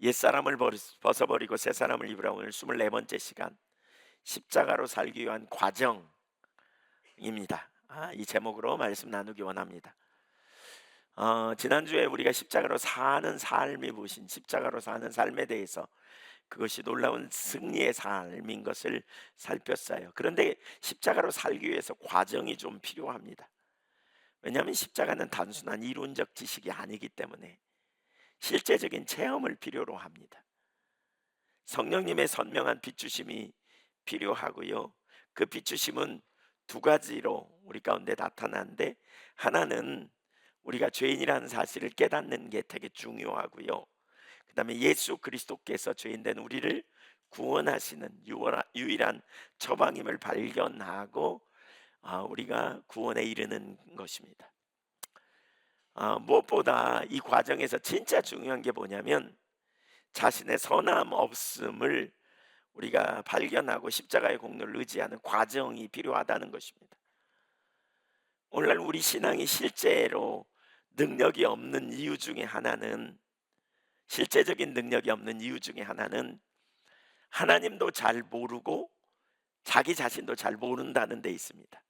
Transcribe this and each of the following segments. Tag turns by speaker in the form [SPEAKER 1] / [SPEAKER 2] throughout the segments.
[SPEAKER 1] 옛사람을 벗어버리고 새 사람을 입으라. 오늘 24번째 시간, 십자가로 살기 위한 과정입니다. 이 제목으로 말씀 나누기 원합니다. 지난주에 우리가 십자가로 사는 삶이 무엇인, 십자가로 사는 삶에 대해서 그것이 놀라운 승리의 삶인 것을 살폈어요. 그런데 십자가로 살기 위해서 과정이 좀 필요합니다. 왜냐하면 십자가는 단순한 이론적 지식이 아니기 때문에 실제적인 체험을 필요로 합니다. 성령님의 선명한 비추심이 필요하고요. 그 비추심은 두 가지로 우리 가운데 나타나는데, 하나는 우리가 죄인이라는 사실을 깨닫는 게 되게 중요하고요. 그 다음에 예수 그리스도께서 죄인된 우리를 구원하시는 유일한 처방임을 발견하고 우리가 구원에 이르는 것입니다. 무엇보다 이 과정에서 진짜 중요한 게 뭐냐면, 자신의 선함 없음을 우리가 발견하고 십자가의 공로를 의지하는 과정이 필요하다는 것입니다. 오늘날 우리 신앙이 실제로 능력이 없는 이유 중에 하나는, 실제적인 능력이 없는 이유 중에 하나는 하나님도 잘 모르고 자기 자신도 잘 모른다는 데 있습니다.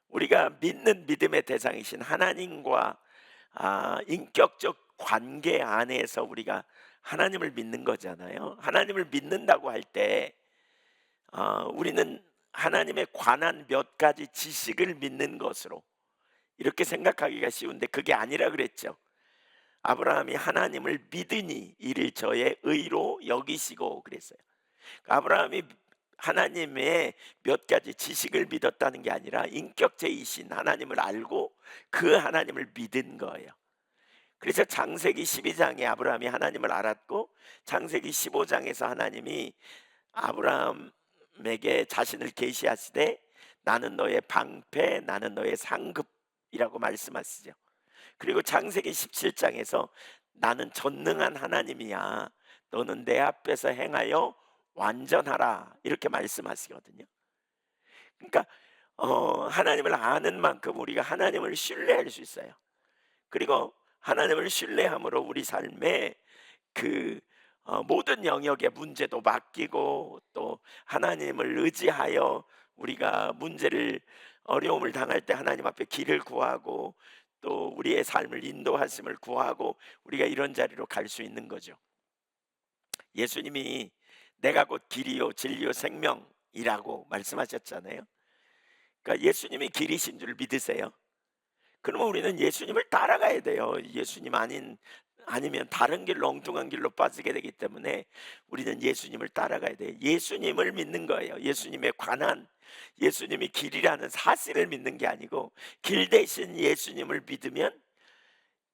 [SPEAKER 1] 우리가 믿는 믿음의 대상이신 하나님과 인격적 관계 안에서 우리가 하나님을 믿는 거잖아요. 하나님을 믿는다고 할 때 우리는 하나님에 관한 몇 가지 지식을 믿는 것으로 이렇게 생각하기가 쉬운데, 그게 아니라 그랬죠. 아브라함이 하나님을 믿으니 이를 저의 의로 여기시고 그랬어요. 아브라함이 하나님의 몇 가지 지식을 믿었다는 게 아니라 인격체이신 하나님을 알고 그 하나님을 믿은 거예요. 그래서 창세기 12장에 아브라함이 하나님을 알았고, 창세기 15장에서 하나님이 아브라함에게 자신을 계시하시되 나는 너의 방패, 나는 너의 상급이라고 말씀하시죠. 그리고 창세기 17장에서 나는 전능한 하나님이야, 너는 내 앞에서 행하여 완전하라, 이렇게 말씀하시거든요. 그러니까 하나님을 아는 만큼 우리가 하나님을 신뢰할 수 있어요. 그리고 하나님을 신뢰함으로 우리 삶에 그 모든 영역의 문제도 맡기고, 또 하나님을 의지하여 우리가 어려움을 당할 때 하나님 앞에 길을 구하고, 또 우리의 삶을 인도하심을 구하고, 우리가 이런 자리로 갈 수 있는 거죠. 예수님이 내가 곧 길이요 진리요 생명이라고 말씀하셨잖아요. 그러니까 예수님이 길이신 줄 믿으세요? 그러면 우리는 예수님을 따라가야 돼요. 예수님 아니면 다른 길로, 엉뚱한 길로 빠지게 되기 때문에 우리는 예수님을 따라가야 돼요. 예수님을 믿는 거예요. 예수님에 관한, 예수님이 길이라는 사실을 믿는 게 아니고, 길 대신 예수님을 믿으면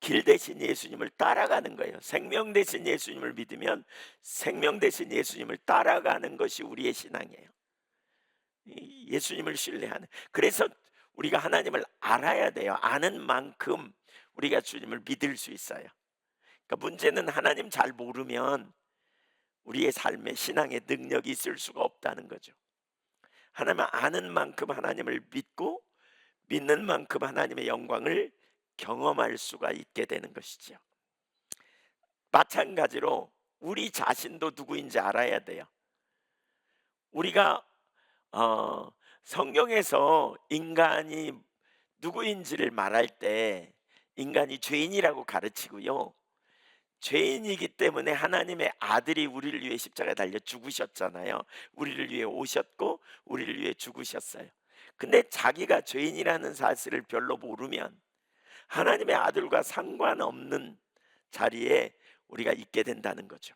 [SPEAKER 1] 길 대신 예수님을 따라가는 거예요. 생명 대신 예수님을 믿으면 생명 대신 예수님을 따라가는 것이 우리의 신앙이에요. 예수님을 신뢰하는. 그래서 우리가 하나님을 알아야 돼요. 아는 만큼 우리가 주님을 믿을 수 있어요. 그러니까 문제는 하나님 잘 모르면 우리의 삶에 신앙의 능력이 있을 수가 없다는 거죠. 하나님을 아는 만큼 하나님을 믿고, 믿는 만큼 하나님의 영광을 경험할 수가 있게 되는 것이죠. 마찬가지로 우리 자신도 누구인지 알아야 돼요. 우리가 성경에서 인간이 누구인지를 말할 때 인간이 죄인이라고 가르치고요, 죄인이기 때문에 하나님의 아들이 우리를 위해 십자가에 달려 죽으셨잖아요. 우리를 위해 오셨고 우리를 위해 죽으셨어요. 근데 자기가 죄인이라는 사실을 별로 모르면 하나님의 아들과 상관없는 자리에 우리가 있게 된다는 거죠.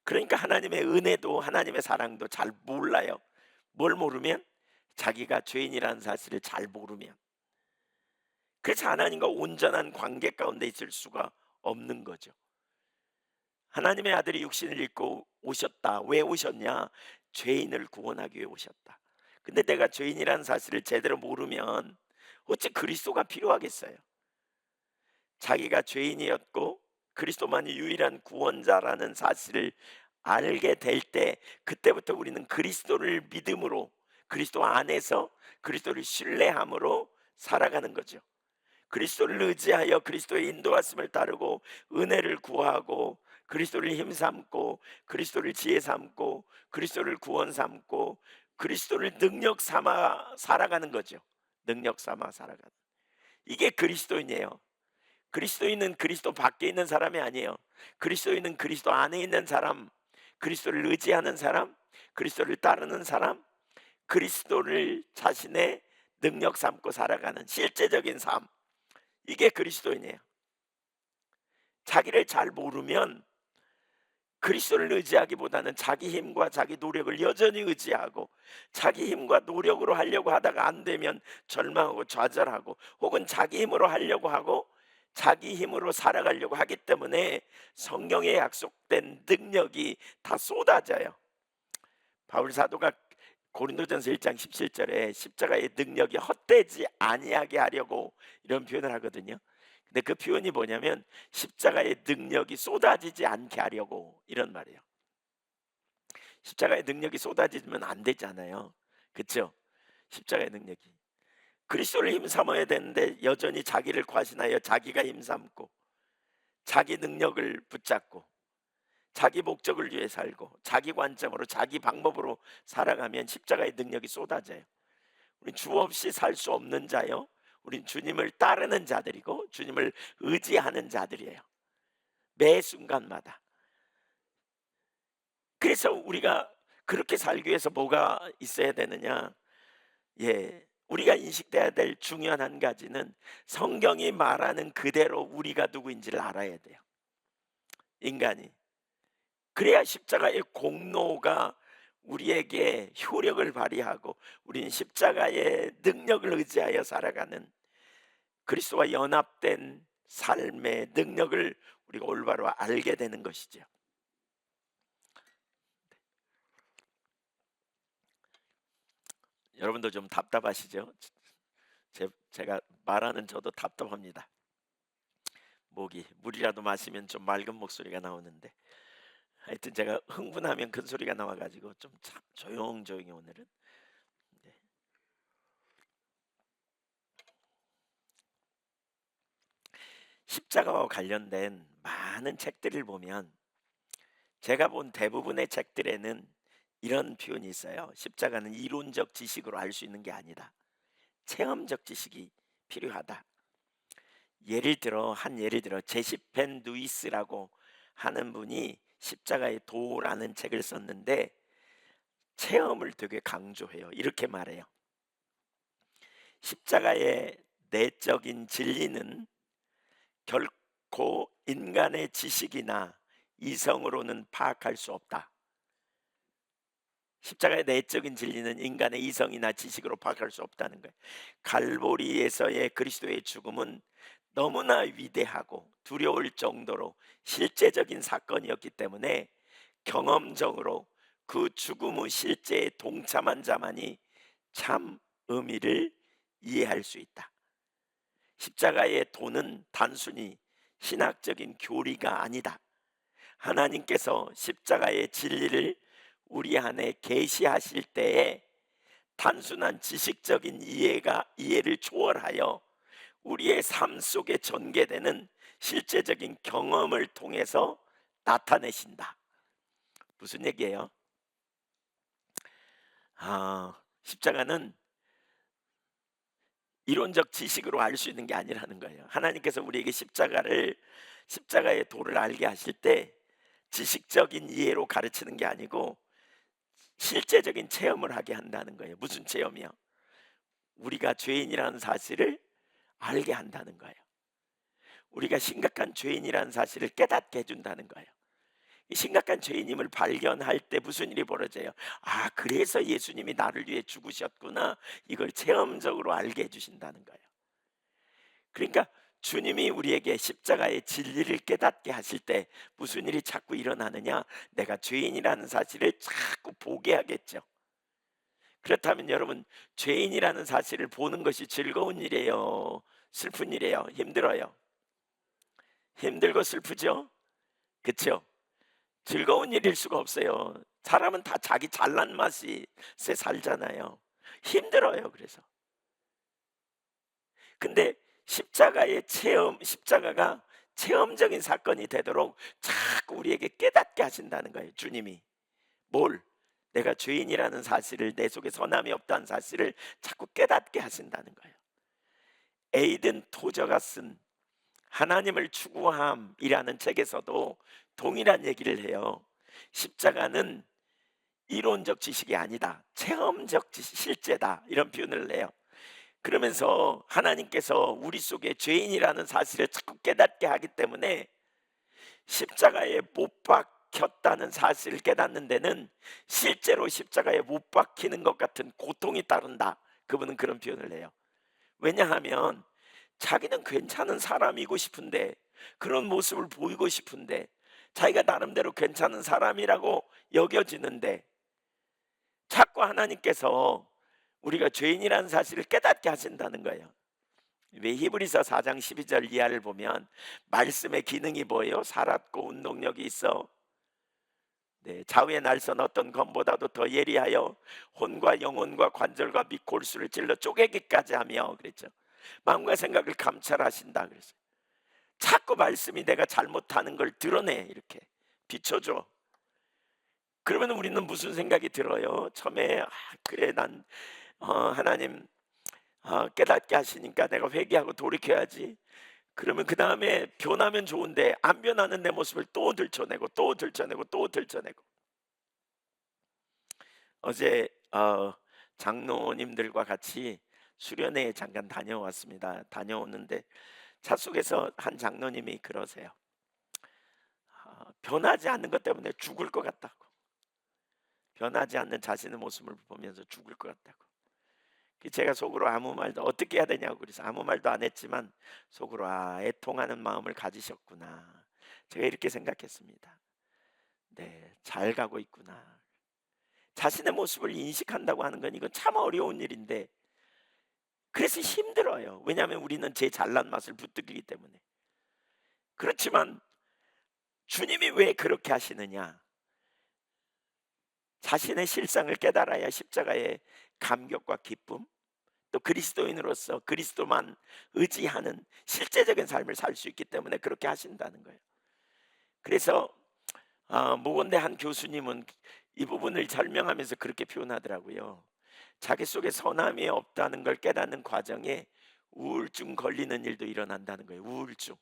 [SPEAKER 1] 그러니까 하나님의 은혜도 하나님의 사랑도 잘 몰라요. 뭘 모르면? 자기가 죄인이라는 사실을 잘 모르면. 그래서 하나님과 온전한 관계 가운데 있을 수가 없는 거죠. 하나님의 아들이 육신을 입고 오셨다. 왜 오셨냐? 죄인을 구원하기 위해 오셨다. 근데 내가 죄인이라는 사실을 제대로 모르면 어째 그리스도가 필요하겠어요? 자기가 죄인이었고 그리스도만이 유일한 구원자라는 사실을 알게 될 때, 그때부터 우리는 그리스도를 믿음으로, 그리스도 안에서 그리스도를 신뢰함으로 살아가는 거죠. 그리스도를 의지하여 그리스도의 인도하심을 따르고 은혜를 구하고 그리스도를 힘삼고 그리스도를 지혜 삼고 그리스도를 구원 삼고 그리스도를 능력 삼아 살아가는 거죠. 능력 삼아 살아가는. 이게 그리스도인이에요. 그리스도인은 그리스도 밖에 있는 사람이 아니에요. 그리스도인은 그리스도 안에 있는 사람, 그리스도를 의지하는 사람, 그리스도를 따르는 사람, 그리스도를 자신의 능력 삼고 살아가는 실제적인 삶. 이게 그리스도인이에요. 자기를 잘 모르면 그리스도를 의지하기보다는 자기 힘과 자기 노력을 여전히 의지하고 자기 힘과 노력으로 하려고 하다가 안 되면 절망하고 좌절하고 혹은 자기 힘으로 하려고 하고 자기 힘으로 살아가려고 하기 때문에 성경에 약속된 능력이 다 쏟아져요. 바울 사도가 고린도전서 1장 17절에 십자가의 능력이 헛되지 아니하게 하려고 이런 표현을 하거든요. 근데 그 표현이 뭐냐면 십자가의 능력이 쏟아지지 않게 하려고 이런 말이에요. 십자가의 능력이 쏟아지면 안 되잖아요. 그렇죠? 십자가의 능력이 그리스도를 힘삼아야 되는데 여전히 자기를 과신하여 자기가 힘삼고 자기 능력을 붙잡고 자기 목적을 위해 살고 자기 관점으로 자기 방법으로 살아가면 십자가의 능력이 쏟아져요. 우린 주 없이 살 수 없는 자요. 우린 주님을 따르는 자들이고 주님을 의지하는 자들이에요. 매 순간마다. 그래서 우리가 그렇게 살기 위해서 뭐가 있어야 되느냐? 예. 우리가 인식돼야 될 중요한 한 가지는 성경이 말하는 그대로 우리가 누구인지를 알아야 돼요. 인간이. 그래야 십자가의 공로가 우리에게 효력을 발휘하고 우리는 십자가의 능력을 의지하여 살아가는 그리스도와 연합된 삶의 능력을 우리가 올바로 알게 되는 것이죠. 여러분도 좀 답답하시죠? 제가 말하는 저도 답답합니다. 목이 물이라도 마시면 좀 맑은 목소리가 나오는데 하여튼 제가 흥분하면 큰 소리가 나와가지고 좀 조용조용히 오늘은. 네. 십자가와 관련된 많은 책들을 보면 제가 본 대부분의 책들에는 이런 표현이 있어요. 십자가는 이론적 지식으로 알 수 있는 게 아니다. 체험적 지식이 필요하다. 예를 들어 제시펜 누이스라고 하는 분이 십자가의 도라는 책을 썼는데 체험을 되게 강조해요. 이렇게 말해요. 십자가의 내적인 진리는 결코 인간의 지식이나 이성으로는 파악할 수 없다. 십자가의 내적인 진리는 인간의 이성이나 지식으로 파악할 수 없다는 거예요. 갈보리에서의 그리스도의 죽음은 너무나 위대하고 두려울 정도로 실제적인 사건이었기 때문에 경험적으로 그 죽음의 실제에 동참한 자만이 참 의미를 이해할 수 있다. 십자가의 도는 단순히 신학적인 교리가 아니다. 하나님께서 십자가의 진리를 우리 안에 계시하실 때에 단순한 지식적인 이해를 초월하여 우리의 삶 속에 전개되는 실제적인 경험을 통해서 나타내신다. 무슨 얘기예요? 십자가는 이론적 지식으로 알 수 있는 게 아니라는 거예요. 하나님께서 우리에게 십자가의 도를 알게 하실 때 지식적인 이해로 가르치는 게 아니고 실제적인 체험을 하게 한다는 거예요. 무슨 체험이요? 우리가 죄인이라는 사실을 알게 한다는 거예요. 우리가 심각한 죄인이라는 사실을 깨닫게 해준다는 거예요. 이 심각한 죄인임을 발견할 때 무슨 일이 벌어져요? 그래서 예수님이 나를 위해 죽으셨구나. 이걸 체험적으로 알게 해주신다는 거예요. 그러니까 주님이 우리에게 십자가의 진리를 깨닫게 하실 때 무슨 일이 자꾸 일어나느냐? 내가 죄인이라는 사실을 자꾸 보게 하겠죠. 그렇다면 여러분, 죄인이라는 사실을 보는 것이 즐거운 일이에요? 슬픈 일이에요? 힘들어요? 힘들고 슬프죠? 그렇죠? 즐거운 일일 수가 없어요. 사람은 다 자기 잘난 맛이 살잖아요. 힘들어요. 그래서 근데 십자가의 체험, 십자가가 체험적인 사건이 되도록 자꾸 우리에게 깨닫게 하신다는 거예요. 주님이 뭘? 내가 죄인이라는 사실을, 내 속에 선함이 없다는 사실을 자꾸 깨닫게 하신다는 거예요. 에이든 토저가 쓴 하나님을 추구함이라는 책에서도 동일한 얘기를 해요. 십자가는 이론적 지식이 아니다, 체험적 실제다, 이런 표현을 해요. 그러면서 하나님께서 우리 속에 죄인이라는 사실을 자꾸 깨닫게 하기 때문에 십자가에 못 박혔다는 사실을 깨닫는 데는 실제로 십자가에 못 박히는 것 같은 고통이 따른다. 그분은 그런 표현을 해요. 왜냐하면 자기는 괜찮은 사람이고 싶은데, 그런 모습을 보이고 싶은데, 자기가 나름대로 괜찮은 사람이라고 여겨지는데 자꾸 하나님께서 우리가 죄인이라는 사실을 깨닫게 하신다는 거예요. 왜 히브리서 4장 12절 이하를 보면 말씀의 기능이 뭐예요? 살았고 운동력이 있어. 네, 좌우의 날선 어떤 검보다도 더 예리하여 혼과 영혼과 관절과 및 골수를 찔러 쪼개기까지 하며, 그랬죠. 마음과 생각을 감찰하신다 그랬어요. 자꾸 말씀이 내가 잘못하는 걸 드러내, 이렇게 비춰줘. 그러면 우리는 무슨 생각이 들어요? 처음에 그래 난 하나님 깨닫게 하시니까 내가 회개하고 돌이켜야지. 그러면 그 다음에 변하면 좋은데 안 변하는 내 모습을 또 들춰내고 또 들춰내고 또 들춰내고. 어제 장로님들과 같이 수련회에 잠깐 다녀왔습니다. 다녀오는데 차 속에서 한 장로님이 그러세요. 변하지 않는 것 때문에 죽을 것 같다고. 변하지 않는 자신의 모습을 보면서 죽을 것 같다고. 제가 속으로 아무 말도, 어떻게 해야 되냐고 그래서 아무 말도 안 했지만 속으로 애통하는 마음을 가지셨구나, 제가 이렇게 생각했습니다. 네, 잘 가고 있구나. 자신의 모습을 인식한다고 하는 건 이건 참 어려운 일인데, 그래서 힘들어요. 왜냐하면 우리는 제 잘난 맛을 부추기기 때문에. 그렇지만 주님이 왜 그렇게 하시느냐? 자신의 실상을 깨달아야 십자가의 감격과 기쁨, 또 그리스도인으로서 그리스도만 의지하는 실제적인 삶을 살 수 있기 때문에 그렇게 하신다는 거예요. 그래서 모건대 한 교수님은 이 부분을 설명하면서 그렇게 표현하더라고요. 자기 속에 선함이 없다는 걸 깨닫는 과정에 우울증 걸리는 일도 일어난다는 거예요. 우울증.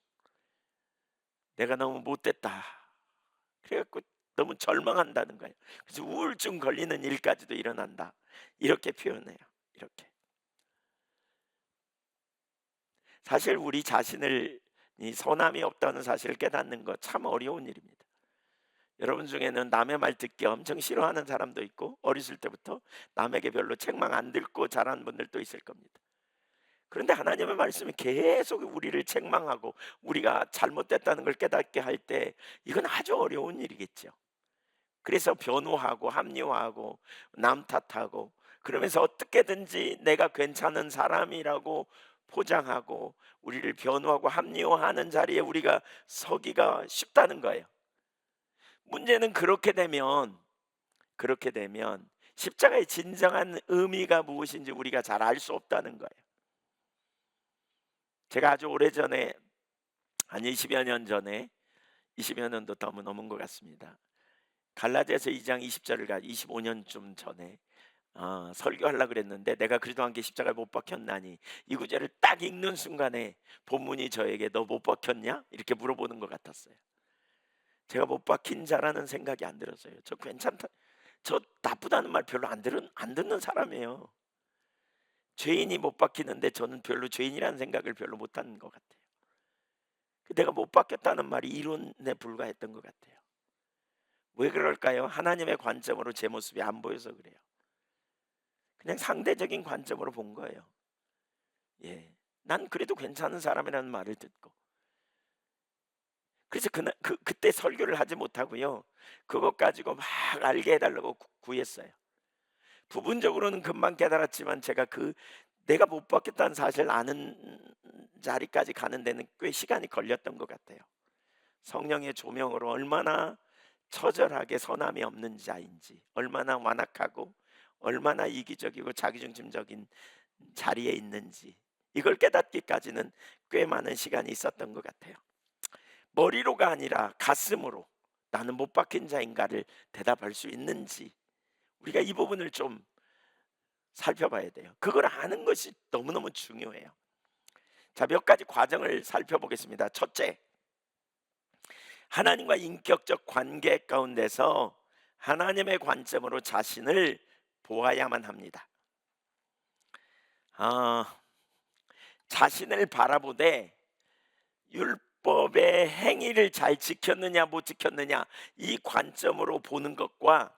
[SPEAKER 1] 내가 너무 못됐다, 그래갖고 너무 절망한다는 거예요. 그래서 우울증 걸리는 일까지도 일어난다, 이렇게 표현해요. 이렇게. 사실 우리 자신을, 이 선함이 없다는 사실을 깨닫는 거 참 어려운 일입니다. 여러분 중에는 남의 말 듣기 엄청 싫어하는 사람도 있고, 어렸을 때부터 남에게 별로 책망 안 듣고 자란 분들도 있을 겁니다. 그런데 하나님의 말씀이 계속 우리를 책망하고 우리가 잘못됐다는 걸 깨닫게 할 때 이건 아주 어려운 일이겠죠. 그래서 변호하고 합리화하고 남 탓하고 그러면서 어떻게든지 내가 괜찮은 사람이라고 포장하고 우리를 변호하고 합리화하는 자리에 우리가 서기가 쉽다는 거예요. 문제는 그렇게 되면 십자가의 진정한 의미가 무엇인지 우리가 잘 알 수 없다는 거예요. 제가 아주 오래전에, 한 20여 년 전에, 20여 년도 더 넘은 것 같습니다. 갈라디아서 2장 20절을 25년쯤 전에 설교하려고 그랬는데, 내가 그리스도 함께 십자가에 못 박혔나니, 이 구절을 딱 읽는 순간에 본문이 저에게 너 못 박혔냐? 이렇게 물어보는 것 같았어요. 제가 못 박힌 자라는 생각이 안 들었어요. 저 괜찮다, 저 나쁘다는 말 별로 안 듣는 사람이에요. 죄인이 못 박히는데 저는 별로 죄인이라는 생각을 별로 못하는 것 같아요. 내가 못 박혔다는 말이 이론에 불과했던 것 같아요. 왜 그럴까요? 하나님의 관점으로 제 모습이 안 보여서 그래요. 그냥 상대적인 관점으로 본 거예요. 예, 난 그래도 괜찮은 사람이라는 말을 듣고, 그래서 그때 설교를 하지 못하고요, 그것 가지고 막 알게 해달라고 구했어요. 부분적으로는 금방 깨달았지만 제가 내가 못 받겠다는 사실을 아는 자리까지 가는 데는 꽤 시간이 걸렸던 것 같아요. 성령의 조명으로 얼마나 처절하게 선함이 없는 자인지, 얼마나 완악하고 얼마나 이기적이고 자기중심적인 자리에 있는지, 이걸 깨닫기까지는 꽤 많은 시간이 있었던 것 같아요. 머리로가 아니라 가슴으로 나는 못 박힌 자인가를 대답할 수 있는지 우리가 이 부분을 좀 살펴봐야 돼요. 그걸 아는 것이 너무너무 중요해요. 자, 몇 가지 과정을 살펴보겠습니다. 첫째, 하나님과 인격적 관계 가운데서 하나님의 관점으로 자신을 보아야만 합니다. 아, 자신을 바라보되 율법의 행위를 잘 지켰느냐 못 지켰느냐 이 관점으로 보는 것과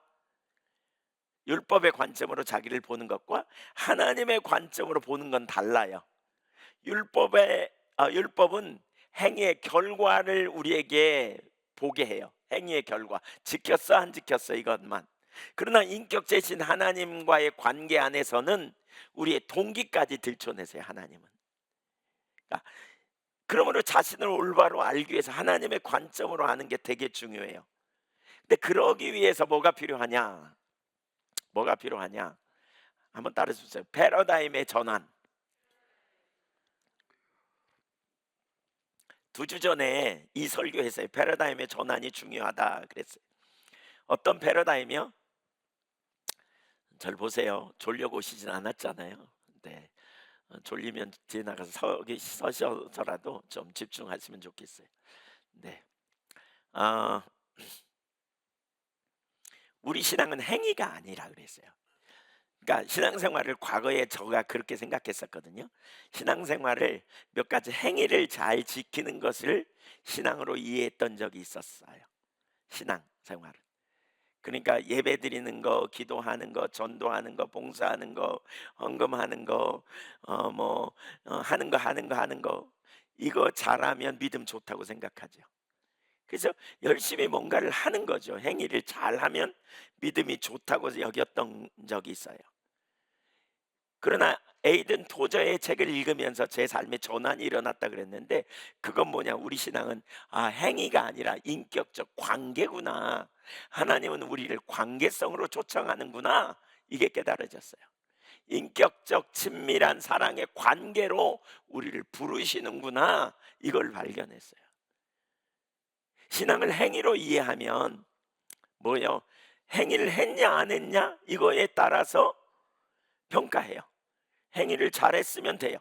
[SPEAKER 1] 율법의 관점으로 자기를 보는 것과 하나님의 관점으로 보는 건 달라요. 율법은 행위의 결과를 우리에게 보게 해요. 행위의 결과, 지켰어 안 지켰어 이것만. 그러나 인격체신 하나님과의 관계 안에서는 우리의 동기까지 들춰내세요. 하나님은. 그러니까 그러므로 자신을 올바로 알기 위해서 하나님의 관점으로 아는 게 되게 중요해요. 근데 그러기 위해서 뭐가 필요하냐? 뭐가 필요하냐? 한번 따라해주세요. 패러다임의 전환. 2주 전에 이 설교에서요. 패러다임의 전환이 중요하다 그랬어요. 어떤 패러다임이요? 절 보세요. 졸려고 오시진 않았잖아요. 네. 졸리면 뒤에 나가서 서셔서라도 좀 집중하시면 좋겠어요. 네. 아, 우리 신앙은 행위가 아니라 그랬어요. 그러니까 신앙생활을 과거에 제가 그렇게 생각했었거든요. 신앙생활을 몇 가지 행위를 잘 지키는 것을 신앙으로 이해했던 적이 있었어요. 신앙생활. 그러니까 예배 드리는 거, 기도하는 거, 전도하는 거, 봉사하는 거, 헌금하는 거, 하는 거 이거 잘하면 믿음 좋다고 생각하죠. 그래서 열심히 뭔가를 하는 거죠. 행위를 잘하면 믿음이 좋다고 여겼던 적이 있어요. 그러나 에이든 토저의 책을 읽으면서 제 삶에 전환이 일어났다 그랬는데 그건 뭐냐? 우리 신앙은 행위가 아니라 인격적 관계구나. 하나님은 우리를 관계성으로 초청하는구나. 이게 깨달아졌어요. 인격적 친밀한 사랑의 관계로 우리를 부르시는구나. 이걸 발견했어요. 신앙을 행위로 이해하면 뭐요? 행위를 했냐 안 했냐 이거에 따라서 평가해요. 행위를 잘했으면 돼요.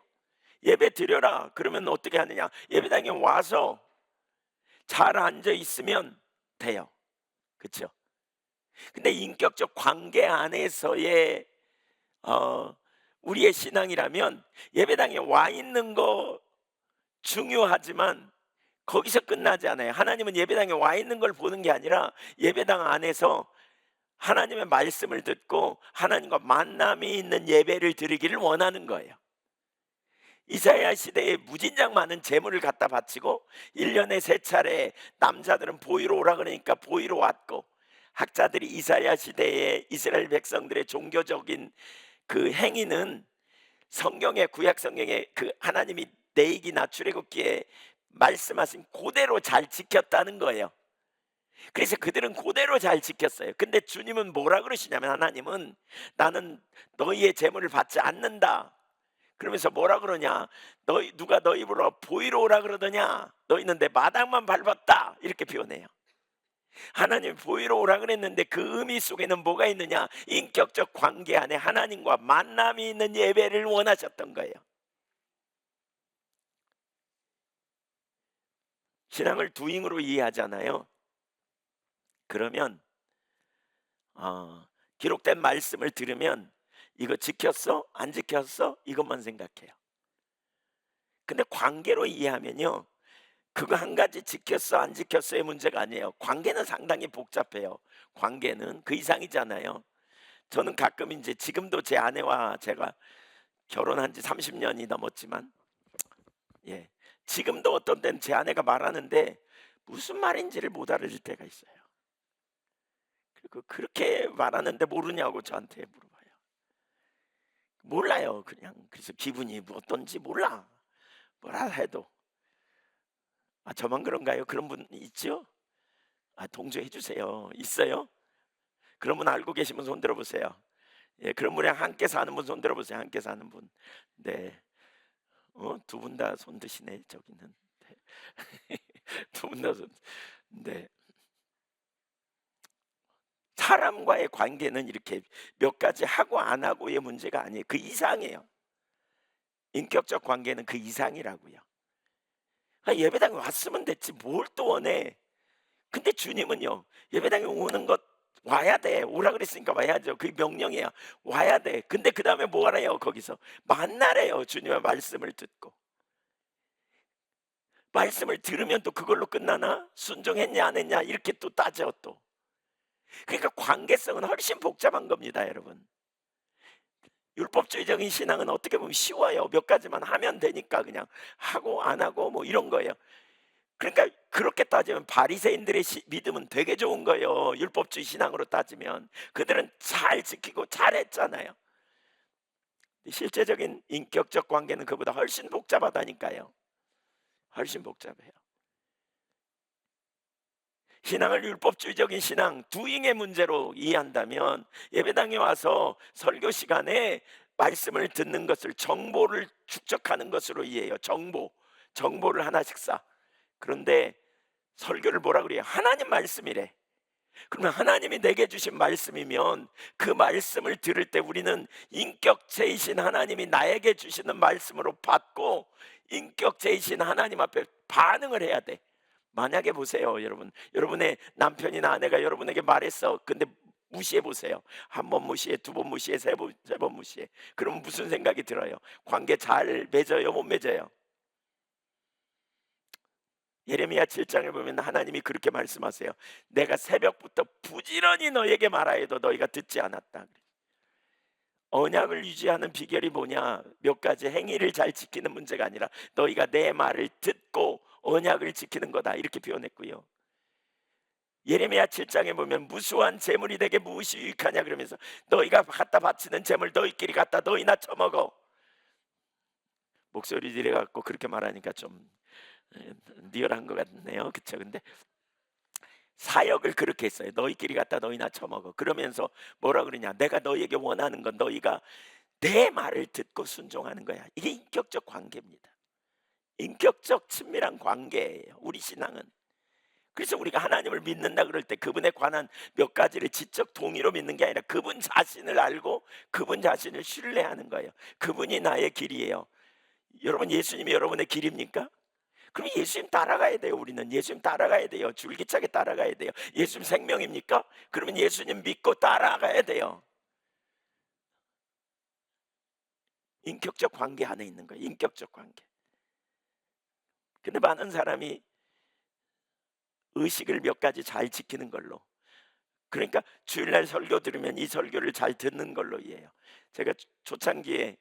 [SPEAKER 1] 예배 드려라 그러면 어떻게 하느냐? 예배당에 와서 잘 앉아 있으면 돼요. 그렇죠? 근데 인격적 관계 안에서의 우리의 신앙이라면 예배당에 와 있는 거 중요하지만 거기서 끝나지 않아요. 하나님은 예배당에 와 있는 걸 보는 게 아니라 예배당 안에서 하나님의 말씀을 듣고 하나님과 만남이 있는 예배를 드리기를 원하는 거예요. 이사야 시대에 무진장 많은 재물을 갖다 바치고 1년에 3차례 남자들은 보이러 오라 그러니까 보이러 왔고, 학자들이 이사야 시대에 이스라엘 백성들의 종교적인 그 행위는 성경의 구약 성경에 그 하나님이 내이기나 출애굽기에 말씀하신 그대로 잘 지켰다는 거예요. 그래서 그들은 그대로 잘 지켰어요. 근데 주님은 뭐라 그러시냐면, 하나님은 나는 너희의 재물을 받지 않는다. 그러면서 뭐라 그러냐? 누가 너희 보이러 오라 그러더냐? 너희는 내 마당만 밟았다. 이렇게 표현해요. 하나님 보이러 오라 그랬는데 그 의미 속에는 뭐가 있느냐? 인격적 관계 안에 하나님과 만남이 있는 예배를 원하셨던 거예요. 신앙을 두잉으로 이해하잖아요. 그러면 기록된 말씀을 들으면 이거 지켰어? 안 지켰어? 이것만 생각해요. 근데 관계로 이해하면요, 그거 한 가지 지켰어 안 지켰어의 문제가 아니에요. 관계는 상당히 복잡해요. 관계는 그 이상이잖아요. 저는 가끔 이제 지금도 제 아내와 제가 결혼한 지 30년이 넘었지만, 지금도 어떤 때는 제 아내가 말하는데 무슨 말인지를 못 알아들 때가 있어요. 그리고 그렇게 말하는데 모르냐고 저한테 물어봐요. 몰라요. 그냥 그래서 기분이 어떤지 몰라. 뭐라 해도 저만 그런가요? 그런 분 있죠? 동조해 주세요. 있어요? 그런 분 알고 계시면 손 들어보세요. 그런 분이랑 함께 사는 분 손 들어보세요. 함께 사는 분. 네. 두 분 다 손 드시네 저기는. 네. 두 분 다 손. 네. 사람과의 관계는 이렇게 몇 가지 하고 안 하고의 문제가 아니에요. 그 이상이에요. 인격적 관계는 그 이상이라고요. 예배당에 왔으면 됐지 뭘 또 원해. 근데 주님은요, 예배당에 오는 것 와야 돼. 오라 그랬으니까 와야죠. 그게 명령이야. 와야 돼. 근데 그다음에 뭐 하래요? 거기서 만나래요. 주님의 말씀을 듣고. 말씀을 들으면 또 그걸로 끝나나? 순종했냐 안 했냐 이렇게 또 따져 또. 그러니까 관계성은 훨씬 복잡한 겁니다, 여러분. 율법주의적인 신앙은 어떻게 보면 쉬워요. 몇 가지만 하면 되니까 그냥 하고 안 하고 뭐 이런 거예요. 그러니까 그렇게 따지면 바리새인들의 믿음은 되게 좋은 거예요. 율법주의 신앙으로 따지면 그들은 잘 지키고 잘했잖아요. 실제적인 인격적 관계는 그보다 훨씬 복잡하다니까요. 훨씬 복잡해요. 신앙을 율법주의적인 신앙, 두잉의 문제로 이해한다면 예배당에 와서 설교 시간에 말씀을 듣는 것을 정보를 축적하는 것으로 이해해요. 정보를 하나씩 쌓아. 그런데 설교를 뭐라 그래요? 하나님 말씀이래. 그러면 하나님이 내게 주신 말씀이면 그 말씀을 들을 때 우리는 인격체이신 하나님이 나에게 주시는 말씀으로 받고 인격체이신 하나님 앞에 반응을 해야 돼. 만약에 보세요, 여러분. 여러분의 남편이나 아내가 여러분에게 말했어. 근데 무시해 보세요. 한 번 무시해, 두 번 무시해, 세 번 무시해. 그러면 무슨 생각이 들어요? 관계 잘 맺어요, 못 맺어요? 예레미야 7장을 보면 하나님이 그렇게 말씀하세요. 내가 새벽부터 부지런히 너에게 말하여도 너희가 듣지 않았다. 언약을 유지하는 비결이 뭐냐? 몇 가지 행위를 잘 지키는 문제가 아니라 너희가 내 말을 듣고 언약을 지키는 거다. 이렇게 표현했고요. 예레미야 7장에 보면 무수한 재물이 되게 무엇이 유익하냐 그러면서 너희가 갖다 바치는 재물 너희끼리 갖다 너희나 처먹어. 목소리 들여 갖고 그렇게 말하니까 좀 리얼한 것 같네요. 그쵸? 근데 사역을 그렇게 했어요. 너희끼리 갖다 너희나 처먹어. 그러면서 뭐라 그러냐? 내가 너희에게 원하는 건 너희가 내 말을 듣고 순종하는 거야. 이게 인격적 관계입니다. 인격적 친밀한 관계예요. 우리 신앙은. 그래서 우리가 하나님을 믿는다 그럴 때 그분에 관한 몇 가지를 지적 동의로 믿는 게 아니라 그분 자신을 알고 그분 자신을 신뢰하는 거예요. 그분이 나의 길이에요. 여러분, 예수님이 여러분의 길입니까? 그럼 예수님 따라가야 돼요. 우리는 예수님 따라가야 돼요. 줄기차게 따라가야 돼요. 예수님 생명입니까? 그러면 예수님 믿고 따라가야 돼요. 인격적 관계 안에 있는 거예요. 인격적 관계. 근데 많은 사람이 의식을 몇 가지 잘 지키는 걸로, 그러니까 주일날 설교 들으면 이 설교를 잘 듣는 걸로 이해해요. 제가 초창기에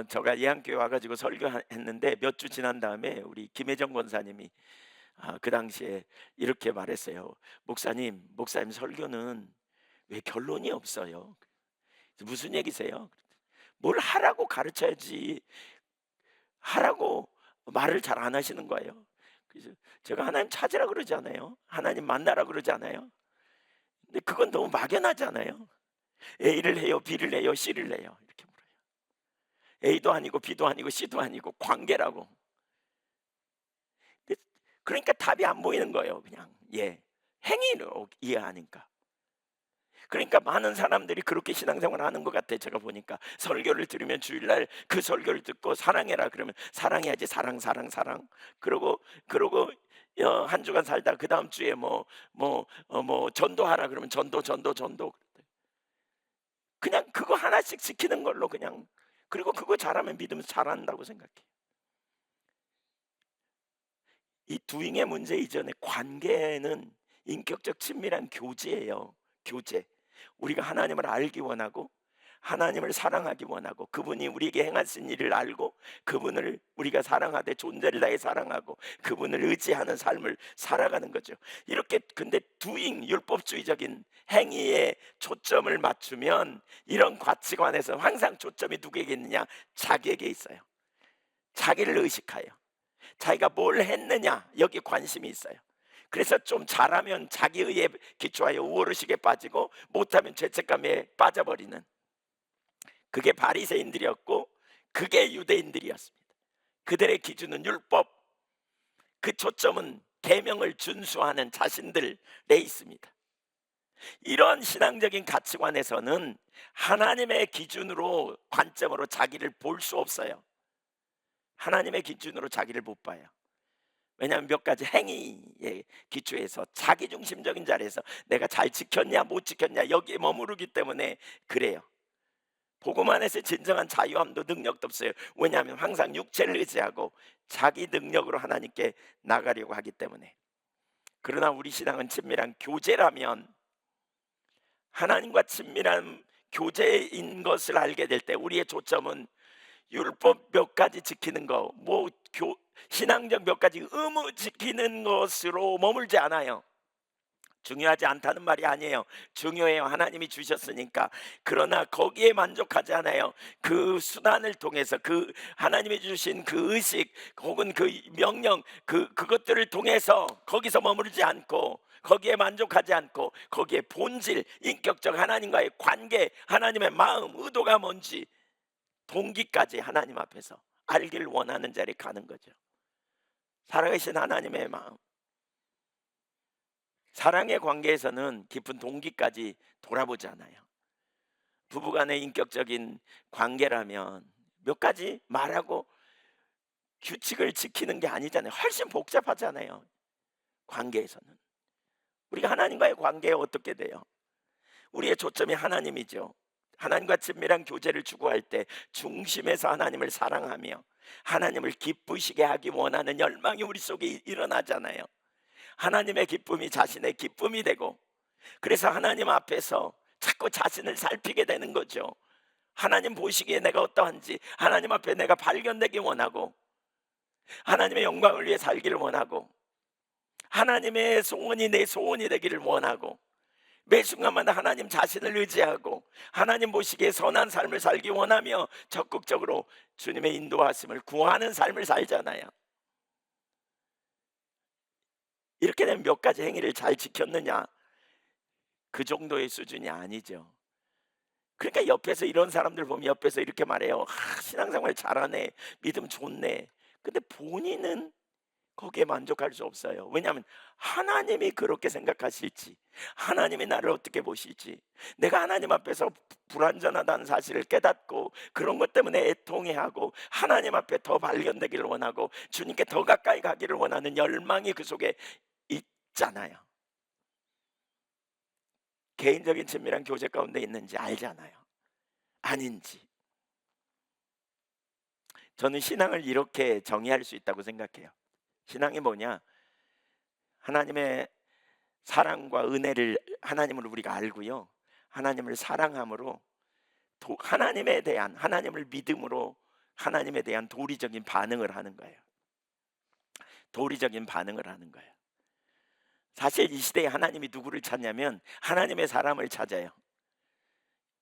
[SPEAKER 1] 제가 예한교회 와가지고 설교했는데 몇 주 지난 다음에 우리 김혜정 권사님이 그 당시에 이렇게 말했어요. 목사님 설교는 왜 결론이 없어요? 무슨 얘기세요? 뭘 하라고 가르쳐야지 하라고 말을 잘 안 하시는 거예요. 그래서 제가 하나님 찾으라 그러지 않아요? 하나님 만나라 그러지 않아요? 근데 그건 너무 막연하잖아요. A를 해요, B를 해요, C를 해요, 이렇게 물어요. A도 아니고 B도 아니고 C도 아니고 관계라고. 그러니까 답이 안 보이는 거예요. 그냥 행위로 이해하니까. 그러니까 많은 사람들이 그렇게 신앙생활을 하는 것 같아요. 제가 보니까 설교를 들으면 주일날 그 설교를 듣고 사랑해라 그러면 사랑해야지, 사랑. 그러고 한 주간 살다 그 다음 주에 뭐 전도하라 그러면 전도. 그냥 그거 하나씩 지키는 걸로 그냥. 그리고 그거 잘하면 믿으면서 잘한다고 생각해요. 이 두잉의 문제 이전에 관계는 인격적 친밀한 교제예요. 교제. 우리가 하나님을 알기 원하고 하나님을 사랑하기 원하고 그분이 우리에게 행하신 일을 알고 그분을 우리가 사랑하되 존재를 다해 사랑하고 그분을 의지하는 삶을 살아가는 거죠. 이렇게 근데 두잉 율법주의적인 행위에 초점을 맞추면 이런 가치관에서 항상 초점이 누구에게 있느냐? 자기에게 있어요. 자기를 의식하여 자기가 뭘 했느냐 여기 관심이 있어요. 그래서 좀 잘하면 자기의에 기초하여 우월의식에 빠지고 못하면 죄책감에 빠져버리는, 그게 바리새인들이었고 그게 유대인들이었습니다. 그들의 기준은 율법, 그 초점은 계명을 준수하는 자신들에 있습니다. 이런 신앙적인 가치관에서는 하나님의 기준으로, 관점으로 자기를 볼 수 없어요. 하나님의 기준으로 자기를 못 봐요. 왜냐하면 몇 가지 행위에 기초해서 자기중심적인 자리에서 내가 잘 지켰냐 못 지켰냐 여기에 머무르기 때문에 그래요. 복음 안에서 진정한 자유함도 능력도 없어요. 왜냐하면 항상 육체를 의지하고 자기 능력으로 하나님께 나가려고 하기 때문에. 그러나 우리 신앙은 친밀한 교제라면, 하나님과 친밀한 교제인 것을 알게 될 때 우리의 초점은 율법 몇 가지 지키는 거, 신앙적 몇 가지 의무 지키는 것으로 머물지 않아요. 중요하지 않다는 말이 아니에요. 중요해요. 하나님이 주셨으니까. 그러나 거기에 만족하지 않아요. 그 수단을 통해서, 그 하나님이 주신 그 의식 혹은 그 명령, 그것들을 통해서 거기서 머무르지 않고, 거기에 만족하지 않고, 거기에 본질, 인격적 하나님과의 관계, 하나님의 마음, 의도가 뭔지, 동기까지 하나님 앞에서 알기를 원하는 자리에 가는 거죠. 살아계신 하나님의 마음, 사랑의 관계에서는 깊은 동기까지 돌아보지 않아요. 부부간의 인격적인 관계라면 몇 가지 말하고 규칙을 지키는 게 아니잖아요. 훨씬 복잡하잖아요. 관계에서는 우리가 하나님과의 관계에 어떻게 돼요? 우리의 초점이 하나님이죠. 하나님과 친밀한 교제를 추구할 때 중심에서 하나님을 사랑하며 하나님을 기쁘시게 하기 원하는 열망이 우리 속에 일어나잖아요. 하나님의 기쁨이 자신의 기쁨이 되고, 그래서 하나님 앞에서 자꾸 자신을 살피게 되는 거죠. 하나님 보시기에 내가 어떠한지 하나님 앞에 내가 발견되기 원하고, 하나님의 영광을 위해 살기를 원하고, 하나님의 소원이 내 소원이 되기를 원하고, 매 순간마다 하나님 자신을 의지하고 하나님 보시기에 선한 삶을 살기 원하며 적극적으로 주님의 인도하심을 구하는 삶을 살잖아요. 이렇게 되면 몇 가지 행위를 잘 지켰느냐, 그 정도의 수준이 아니죠. 그러니까 옆에서 이런 사람들 보면 옆에서 이렇게 말해요. 신앙생활 잘하네, 믿음 좋네. 근데 본인은 거기에 만족할 수 없어요. 왜냐하면 하나님이 그렇게 생각하실지, 하나님이 나를 어떻게 보실지, 내가 하나님 앞에서 불완전하다는 사실을 깨닫고 그런 것 때문에 애통해하고 하나님 앞에 더 발견되기를 원하고 주님께 더 가까이 가기를 원하는 열망이 그 속에 있잖아요. 개인적인 친밀한 교제 가운데 있는지 알잖아요. 아닌지. 저는 신앙을 이렇게 정의할 수 있다고 생각해요. 신앙이 뭐냐? 하나님의 사랑과 은혜를, 하나님을 우리가 알고요, 하나님을 사랑함으로 하나님에 대한, 하나님을 믿음으로 하나님에 대한 도리적인 반응을 하는 거예요. 도리적인 반응을 하는 거예요. 사실 이 시대에 하나님이 누구를 찾냐면 하나님의 사람을 찾아요.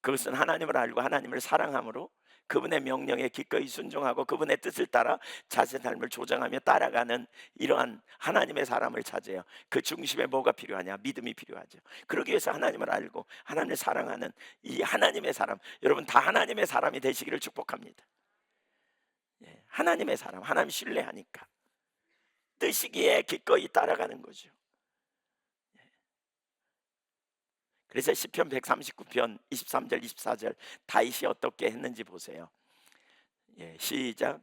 [SPEAKER 1] 그것은 하나님을 알고 하나님을 사랑함으로 그분의 명령에 기꺼이 순종하고 그분의 뜻을 따라 자신의 삶을 조정하며 따라가는 이러한 하나님의 사람을 찾아요. 그 중심에 뭐가 필요하냐? 믿음이 필요하죠. 그러기 위해서 하나님을 알고 하나님을 사랑하는 이 하나님의 사람, 여러분 다 하나님의 사람이 되시기를 축복합니다. 하나님의 사람, 하나님 신뢰하니까 뜻이기에 기꺼이 따라가는 거죠. 그래서 시편 139편 23절 24절 다윗이 어떻게 했는지 보세요. 시작.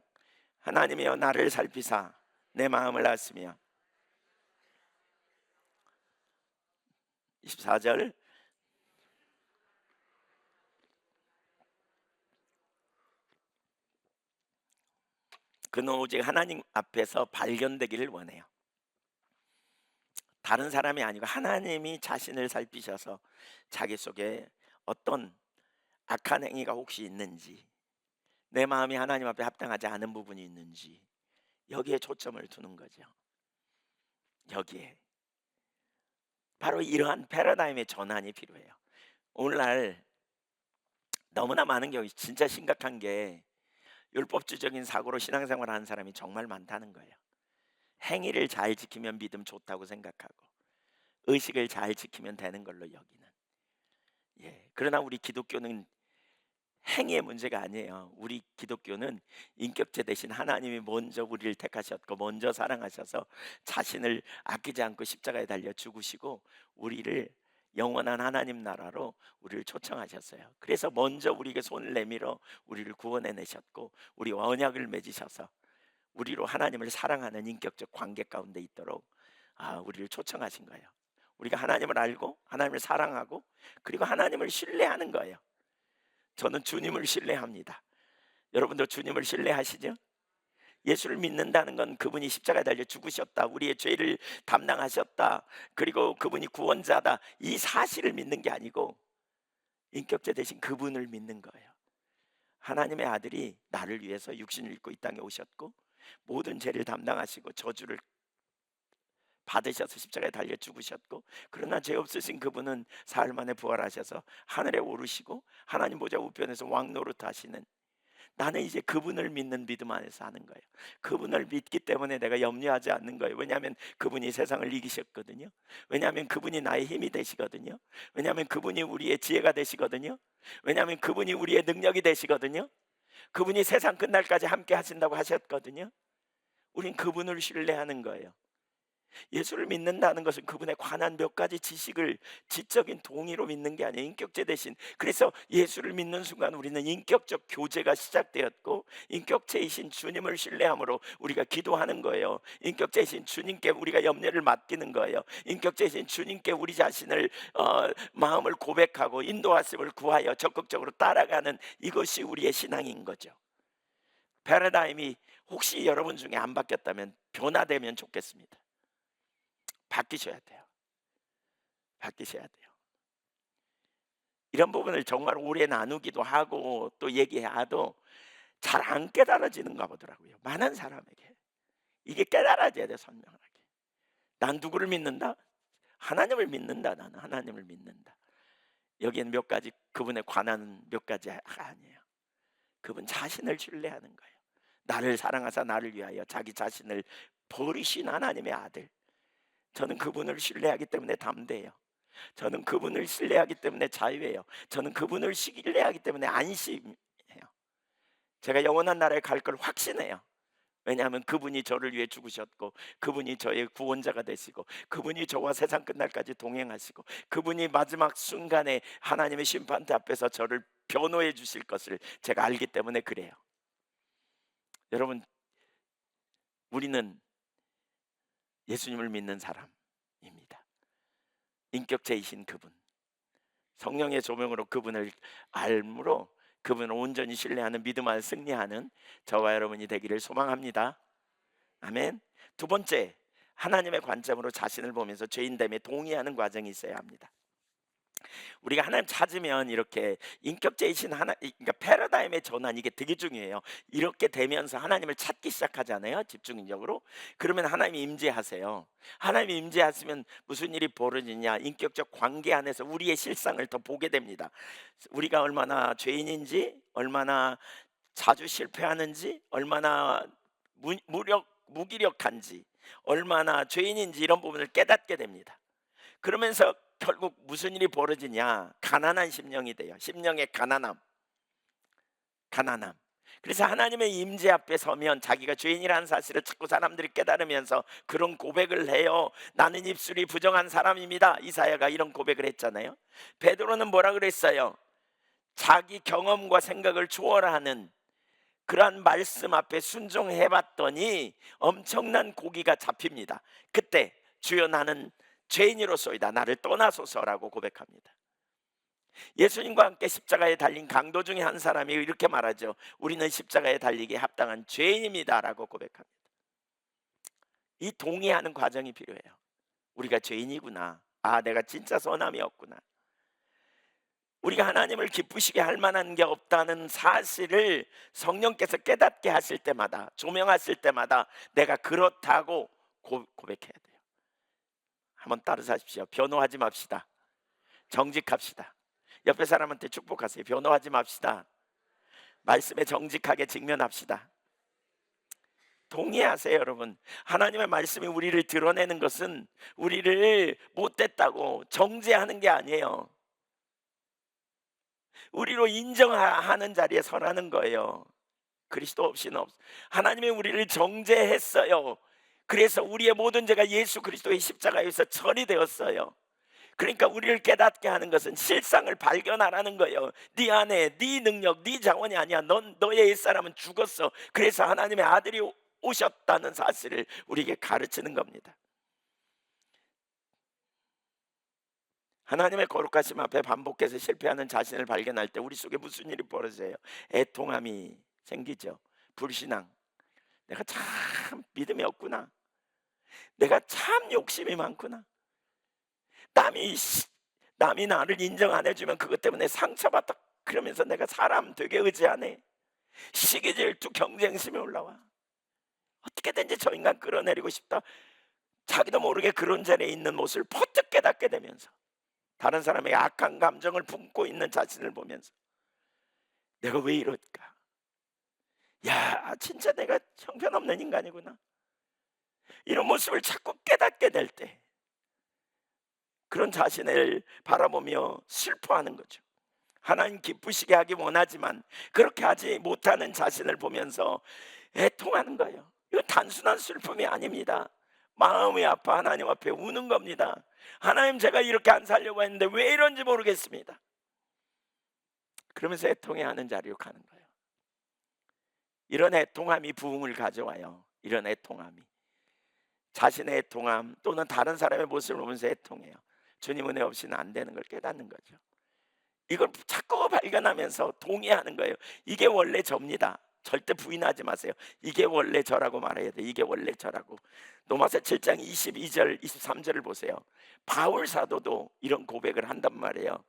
[SPEAKER 1] 하나님이여 나를 살피사 내 마음을 아시며, 24절, 그는 오직 하나님 앞에서 발견되기를 원해요. 다른 사람이 아니고 하나님이 자신을 살피셔서 자기 속에 어떤 악한 행위가 혹시 있는지, 내 마음이 하나님 앞에 합당하지 않은 부분이 있는지, 여기에 초점을 두는 거죠. 여기에 바로 이러한 패러다임의 전환이 필요해요. 오늘날 너무나 많은 경우 진짜 심각한 게 율법주의적인 사고로 신앙생활을 하는 사람이 정말 많다는 거예요. 행위를 잘 지키면 믿음 좋다고 생각하고 의식을 잘 지키면 되는 걸로 여기는. 그러나 우리 기독교는 행위의 문제가 아니에요. 우리 기독교는 인격체 대신 하나님이 먼저 우리를 택하셨고 먼저 사랑하셔서 자신을 아끼지 않고 십자가에 달려 죽으시고 우리를 영원한 하나님 나라로 우리를 초청하셨어요. 그래서 먼저 우리에게 손을 내밀어 우리를 구원해 내셨고 우리 언약을 맺으셔서 우리로 하나님을 사랑하는 인격적 관계 가운데 있도록 우리를 초청하신 거예요. 우리가 하나님을 알고 하나님을 사랑하고 그리고 하나님을 신뢰하는 거예요. 저는 주님을 신뢰합니다. 여러분도 주님을 신뢰하시죠? 예수를 믿는다는 건 그분이 십자가에 달려 죽으셨다, 우리의 죄를 담당하셨다, 그리고 그분이 구원자다, 이 사실을 믿는 게 아니고 인격체 대신 그분을 믿는 거예요. 하나님의 아들이 나를 위해서 육신을 입고 이 땅에 오셨고 모든 죄를 담당하시고 저주를 받으셔서 십자가에 달려 죽으셨고, 그러나 죄 없으신 그분은 사흘 만에 부활하셔서 하늘에 오르시고 하나님 보좌 우편에서 왕노릇 하시는, 나는 이제 그분을 믿는 믿음 안에서 하는 거예요. 그분을 믿기 때문에 내가 염려하지 않는 거예요. 왜냐하면 그분이 세상을 이기셨거든요. 왜냐하면 그분이 나의 힘이 되시거든요. 왜냐하면 그분이 우리의 지혜가 되시거든요. 왜냐하면 그분이 우리의 능력이 되시거든요. 그분이 세상 끝날까지 함께 하신다고 하셨거든요. 우린 그분을 신뢰하는 거예요. 예수를 믿는다는 것은 그분에 관한 몇 가지 지식을 지적인 동의로 믿는 게 아니에요. 인격체 대신. 그래서 예수를 믿는 순간 우리는 인격적 교제가 시작되었고 인격체이신 주님을 신뢰함으로 우리가 기도하는 거예요. 인격체이신 주님께 우리가 염려를 맡기는 거예요. 인격체이신 주님께 우리 자신을 마음을 고백하고 인도하심을 구하여 적극적으로 따라가는, 이것이 우리의 신앙인 거죠. 패러다임이 혹시 여러분 중에 안 바뀌었다면 변화되면 좋겠습니다. 바뀌셔야 돼요. 바뀌셔야 돼요. 이런 부분을 정말 오래 나누기도 하고 또 얘기해도 잘 안 깨달아지는가 보더라고요. 많은 사람에게 이게 깨달아져야 돼. 선명하게. 난 누구를 믿는다? 하나님을 믿는다. 나는 하나님을 믿는다. 여기엔 몇 가지, 그분에 관한 몇 가지가 아니에요. 그분 자신을 신뢰하는 거예요. 나를 사랑하사 나를 위하여 자기 자신을 버리신 하나님의 아들. 저는 그분을 신뢰하기 때문에 담대해요. 저는 그분을 신뢰하기 때문에 자유해요. 저는 그분을 신뢰하기 때문에 안심해요. 제가 영원한 나라에 갈 걸 확신해요. 왜냐하면 그분이 저를 위해 죽으셨고 그분이 저의 구원자가 되시고 그분이 저와 세상 끝날까지 동행하시고 그분이 마지막 순간에 하나님의 심판대 앞에서 저를 변호해 주실 것을 제가 알기 때문에 그래요. 여러분, 우리는 예수님을 믿는 사람입니다. 인격체이신 그분, 성령의 조명으로 그분을 알므로 그분을 온전히 신뢰하는 믿음 안에 승리하는 저와 여러분이 되기를 소망합니다. 아멘. 두 번째, 하나님의 관점으로 자신을 보면서 죄인됨에 동의하는 과정이 있어야 합니다. 우리가 하나님 찾으면 이렇게 인격체이신 그러니까 패러다임의 전환, 이게 되게 중요해요. 이렇게 되면서 하나님을 찾기 시작하잖아요. 집중적으로. 그러면 하나님이 임재하세요. 하나님이 임재하시면 무슨 일이 벌어지냐? 인격적 관계 안에서 우리의 실상을 더 보게 됩니다. 우리가 얼마나 죄인인지, 얼마나 자주 실패하는지, 얼마나 무기력한지, 얼마나 죄인인지 이런 부분을 깨닫게 됩니다. 그러면서 결국 무슨 일이 벌어지냐? 가난한 심령이 돼요. 심령의 가난함. 그래서 하나님의 임재 앞에 서면 자기가 죄인이라는 사실을 자꾸 사람들이 깨달으면서 그런 고백을 해요. 나는 입술이 부정한 사람입니다. 이사야가 이런 고백을 했잖아요. 베드로는 뭐라 그랬어요? 자기 경험과 생각을 초월하는 그러한 말씀 앞에 순종해봤더니 엄청난 고기가 잡힙니다. 그때 주여 나는 죄인으로소이다, 나를 떠나소서라고 고백합니다. 예수님과 함께 십자가에 달린 강도 중에 한 사람이 이렇게 말하죠. 우리는 십자가에 달리기에 합당한 죄인입니다라고 고백합니다. 이 동의하는 과정이 필요해요. 우리가 죄인이구나. 내가 진짜 선함이었구나. 우리가 하나님을 기쁘시게 할 만한 게 없다는 사실을 성령께서 깨닫게 하실 때마다, 조명하실 때마다 내가 그렇다고 고백해야 돼요. 한번 따라하십시오. 변호하지 맙시다. 정직합시다. 옆에 사람한테 축복하세요. 변호하지 맙시다. 말씀에 정직하게 직면합시다. 동의하세요, 여러분. 하나님의 말씀이 우리를 드러내는 것은 우리를 못됐다고 정죄하는 게 아니에요. 우리로 인정하는 자리에 서라는 거예요. 그리스도 없이는 없. 하나님이 우리를 정죄했어요. 그래서 우리의 모든 죄가 예수 그리스도의 십자가에서 처리되었어요. 그러니까 우리를 깨닫게 하는 것은 실상을 발견하라는 거예요. 네 안에 네 능력, 네 자원이 아니야. 너의 옛사람은 죽었어. 그래서 하나님의 아들이 오셨다는 사실을 우리에게 가르치는 겁니다. 하나님의 거룩하심 앞에 반복해서 실패하는 자신을 발견할 때 우리 속에 무슨 일이 벌어져요? 애통함이 생기죠. 불신앙. 내가 참 믿음이 없구나. 내가 참 욕심이 많구나. 남이 남이 나를 인정 안 해주면 그것 때문에 상처받다. 그러면서 내가 사람 되게 의지하네. 시기 질투 경쟁심이 올라와. 어떻게든지 저 인간 끌어내리고 싶다. 자기도 모르게 그런 자리에 있는 모습을 퍼뜩 깨닫게 되면서 다른 사람에게 악한 감정을 품고 있는 자신을 보면서 내가 왜 이럴까? 야, 진짜 내가 형편없는 인간이구나. 이런 모습을 자꾸 깨닫게 될 때 그런 자신을 바라보며 슬퍼하는 거죠. 하나님 기쁘시게 하기 원하지만 그렇게 하지 못하는 자신을 보면서 애통하는 거예요. 이거 단순한 슬픔이 아닙니다. 마음이 아파 하나님 앞에 우는 겁니다. 하나님, 제가 이렇게 안 살려고 했는데 왜 이런지 모르겠습니다. 그러면서 애통해 하는 자리로 가는 거예요. 이런 애통함이 부흥을 가져와요. 이런 애통함이 자신의 애통함 또는 다른 사람의 모습을 보면서 애통해요. 주님 은혜 없이는 안 되는 걸 깨닫는 거죠. 이걸 자꾸 발견하면서 동의하는 거예요. 이게 원래 접니다. 절대 부인하지 마세요. 이게 원래 저라고 말해야 돼. 이게 원래 저라고. 로마서 7장 22절 23절을 보세요. 바울 사도도 이런 고백을 한단 말이에요.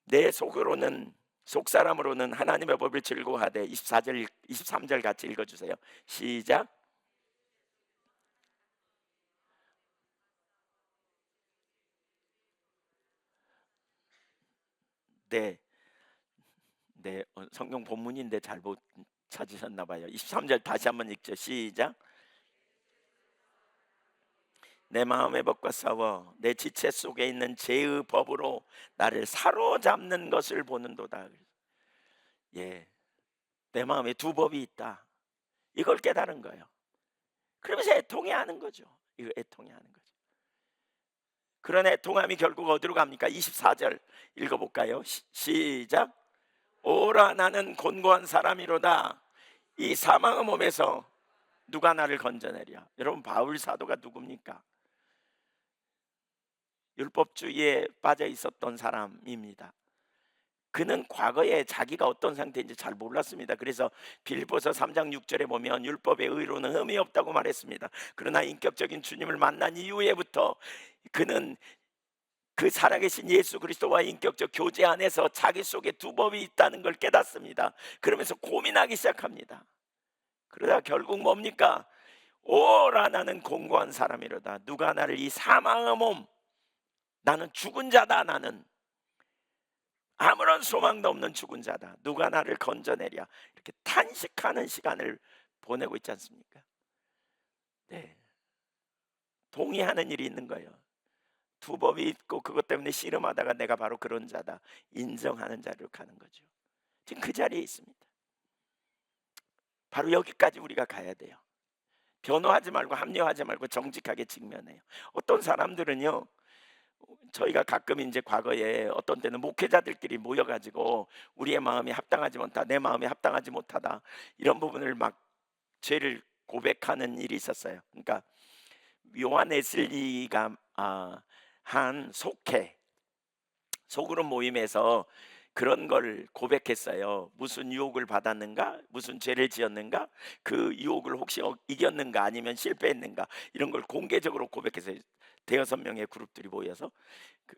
[SPEAKER 1] 내 속으로는, 속사람으로는 하나님의 법을 즐거워하되. 24절 23절 같이 읽어주세요. 시작. 네, 네, 성경 본문인데 잘못 찾으셨나 봐요. 23절 다시 한번 읽죠. 시작. 내 마음의 법과 싸워 내 지체 속에 있는 죄의 법으로 나를 사로잡는 것을 보는도다. 예, 내 마음에 두 법이 있다. 이걸 깨달은 거예요. 그러면서 애통해하는 거죠. 이거 애통해하는 거죠. 그런 애통함이 결국 어디로 갑니까? 24절 읽어볼까요? 시작. 오라 나는 곤고한 사람이로다. 이 사망의 몸에서 누가 나를 건져내랴. 여러분, 바울 사도가 누굽니까? 율법주의에 빠져 있었던 사람입니다. 그는 과거에 자기가 어떤 상태인지 잘 몰랐습니다. 그래서 빌립보서 3장 6절에 보면 율법의 의로는 흠이 없다고 말했습니다. 그러나 인격적인 주님을 만난 이후에부터 그는 그 살아계신 예수 그리스도와 인격적 교제 안에서 자기 속에 두 법이 있다는 걸 깨닫습니다. 그러면서 고민하기 시작합니다. 그러다 결국 뭡니까? 오라 나는 공고한 사람이로다. 누가 나를 이 사망의 몸, 나는 죽은 자다. 나는 아무런 소망도 없는 죽은 자다. 누가 나를 건져내랴. 이렇게 탄식하는 시간을 보내고 있지 않습니까? 네, 동의하는 일이 있는 거예요. 두 법이 있고 그것 때문에 씨름하다가 내가 바로 그런 자다 인정하는 자리로 가는 거죠. 지금 그 자리에 있습니다. 바로 여기까지 우리가 가야 돼요. 변호하지 말고 합리화하지 말고 정직하게 직면해요. 어떤 사람들은요, 저희가 가끔 이제 과거에 어떤 때는 목회자들끼리 모여가지고 우리의 마음이 합당하지 못하다, 내 마음이 합당하지 못하다, 이런 부분을 막 죄를 고백하는 일이 있었어요. 그러니까 요한 웨슬리가 한 소그룹 모임에서 그런 걸 고백했어요. 무슨 유혹을 받았는가, 무슨 죄를 지었는가, 그 유혹을 혹시 이겼는가 아니면 실패했는가, 이런 걸 공개적으로 고백했어요. 대여섯 명의 그룹들이 모여서.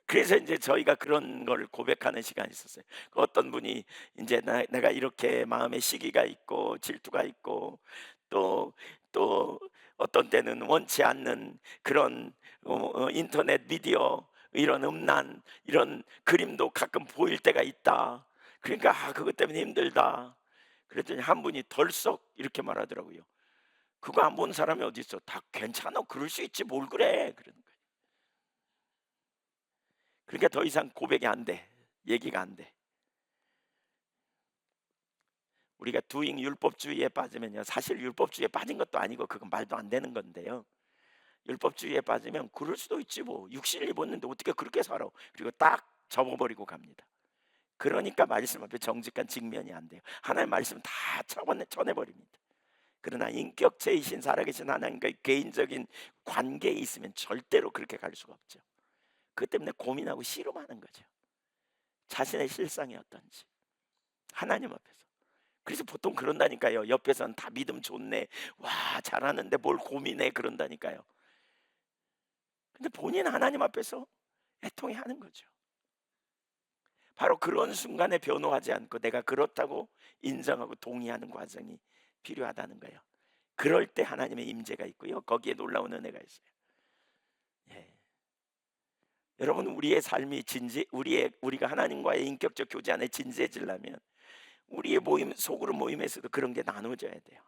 [SPEAKER 1] 그래서 이제 저희가 그런 걸 고백하는 시간이 있었어요. 어떤 분이 이제 내가 이렇게 마음의 시기가 있고 질투가 있고 또 어떤 때는 원치 않는 그런 인터넷 미디어 이런 음란 이런 그림도 가끔 보일 때가 있다. 그러니까 그것 때문에 힘들다. 그랬더니 한 분이 덜썩 이렇게 말하더라고요. 그거 안 본 사람이 어디 있어? 다 괜찮아. 그럴 수 있지. 뭘 그래? 그러는 거예요. 그러니까 더 이상 고백이 안 돼. 얘기가 안 돼. 우리가 두잉 율법주의에 빠지면요, 사실 율법주의에 빠진 것도 아니고 그건 말도 안 되는 건데요, 율법주의에 빠지면 그럴 수도 있지 뭐, 육신을 입었는데 어떻게 그렇게 살아, 그리고 딱 접어버리고 갑니다. 그러니까 말씀 앞에 정직한 직면이 안 돼요. 하나님 말씀 다 쳐내버립니다. 그러나 인격체이신 살아계신 하나님과의 개인적인 관계에 있으면 절대로 그렇게 갈 수가 없죠. 그것 때문에 고민하고 씨름하는 거죠. 자신의 실상이 어떤지 하나님 앞에서. 그래서 보통 그런다니까요. 옆에서는 다 믿음 좋네, 와 잘하는데 뭘 고민해, 그런다니까요. 근데 본인 하나님 앞에서 애통해 하는 거죠. 바로 그런 순간에 변호하지 않고 내가 그렇다고 인정하고 동의하는 과정이 필요하다는 거예요. 그럴 때 하나님의 임재가 있고요, 거기에 놀라운 은혜가 있어요. 예. 여러분, 우리의 삶이 우리가 하나님과의 인격적 교제 안에 진지해지려면 우리의 모임, 소그룹 모임에서도 그런 게 나눠져야 돼요.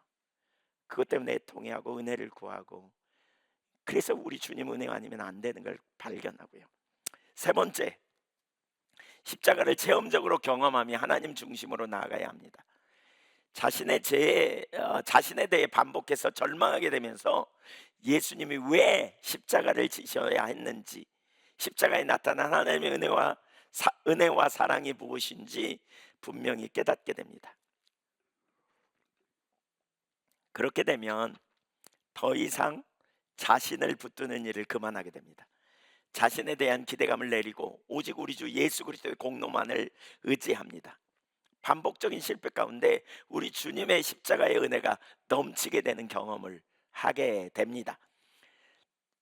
[SPEAKER 1] 그것 때문에 통회하고 은혜를 구하고, 그래서 우리 주님 은혜 아니면 안 되는 걸 발견하고요. 세 번째, 십자가를 체험적으로 경험하며 하나님 중심으로 나아가야 합니다. 자신에 대해 반복해서 절망하게 되면서 예수님이 왜 십자가를 지셔야 했는지, 십자가에 나타난 하나님의 은혜와 사랑이 무엇인지 분명히 깨닫게 됩니다. 그렇게 되면 더 이상 자신을 붙드는 일을 그만하게 됩니다. 자신에 대한 기대감을 내리고 오직 우리 주 예수 그리스도의 공로만을 의지합니다. 반복적인 실패 가운데 우리 주님의 십자가의 은혜가 넘치게 되는 경험을 하게 됩니다.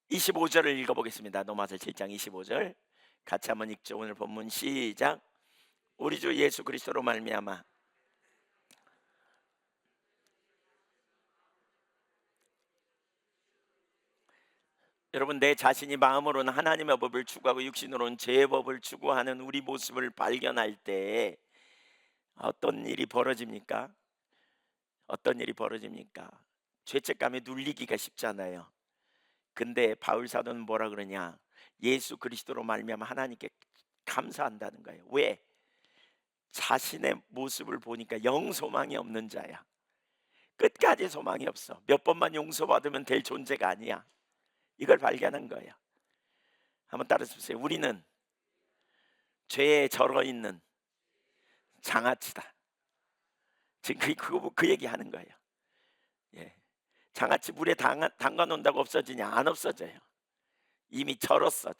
[SPEAKER 1] 25절을 읽어보겠습니다. 로마서 7장 25절 같이 한번 읽죠. 오늘 본문 시작. 우리 주 예수 그리스도로 말미암아 여러분, 내 자신이 마음으로는 하나님의 법을 추구하고 육신으로는 죄의 법을 추구하는 우리 모습을 발견할 때 어떤 일이 벌어집니까? 어떤 일이 벌어집니까? 죄책감에 눌리기가 쉽잖아요. 근데 바울 사도는 뭐라 그러냐? 예수 그리스도로 말미암아 하나님께 감사한다는 거예요. 왜? 자신의 모습을 보니까 영 소망이 없는 자야. 끝까지 소망이 없어. 몇 번만 용서받으면 될 존재가 아니야. 이걸 발견한 거예요. 한번 따라해 주세요. 우리는 죄에 절어 있는 장아찌다. 지금 그 얘기 하는 거예요. 예. 장아찌 물에 담가 놓는다고 없어지냐? 안 없어져요. 이미 절었어.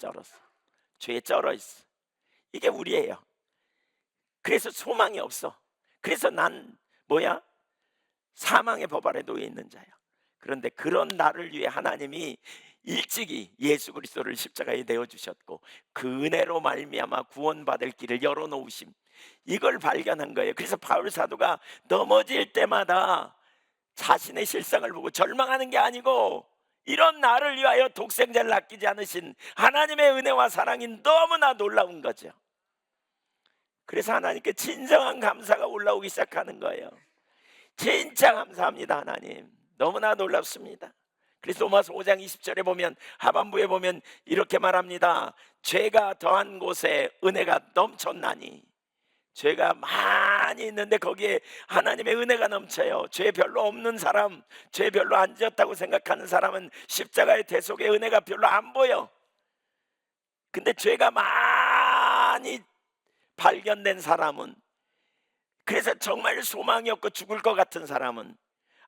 [SPEAKER 1] 죄에 절어 있어. 이게 우리예요. 그래서 소망이 없어. 그래서 난 뭐야? 사망의 법 아래 놓여 있는 자야. 그런데 그런 나를 위해 하나님이 일찍이 예수 그리스도를 십자가에 내어 주셨고 그 은혜로 말미암아 구원받을 길을 열어 놓으심, 이걸 발견한 거예요. 그래서 바울 사도가 넘어질 때마다 자신의 실상을 보고 절망하는 게 아니고 이런 나를 위하여 독생자를 아끼지 않으신 하나님의 은혜와 사랑이 너무나 놀라운 거죠. 그래서 하나님께 진정한 감사가 올라오기 시작하는 거예요. 진짜 감사합니다. 하나님 너무나 놀랍습니다. 그래서 로마서 5장 20절에 보면, 하반부에 보면 이렇게 말합니다. 죄가 더한 곳에 은혜가 넘쳤나니. 죄가 많이 있는데 거기에 하나님의 은혜가 넘쳐요. 죄 별로 없는 사람, 죄 별로 안 지었다고 생각하는 사람은 십자가의 대속의 은혜가 별로 안 보여. 근데 죄가 많이 발견된 사람은, 그래서 정말 소망이 없고 죽을 것 같은 사람은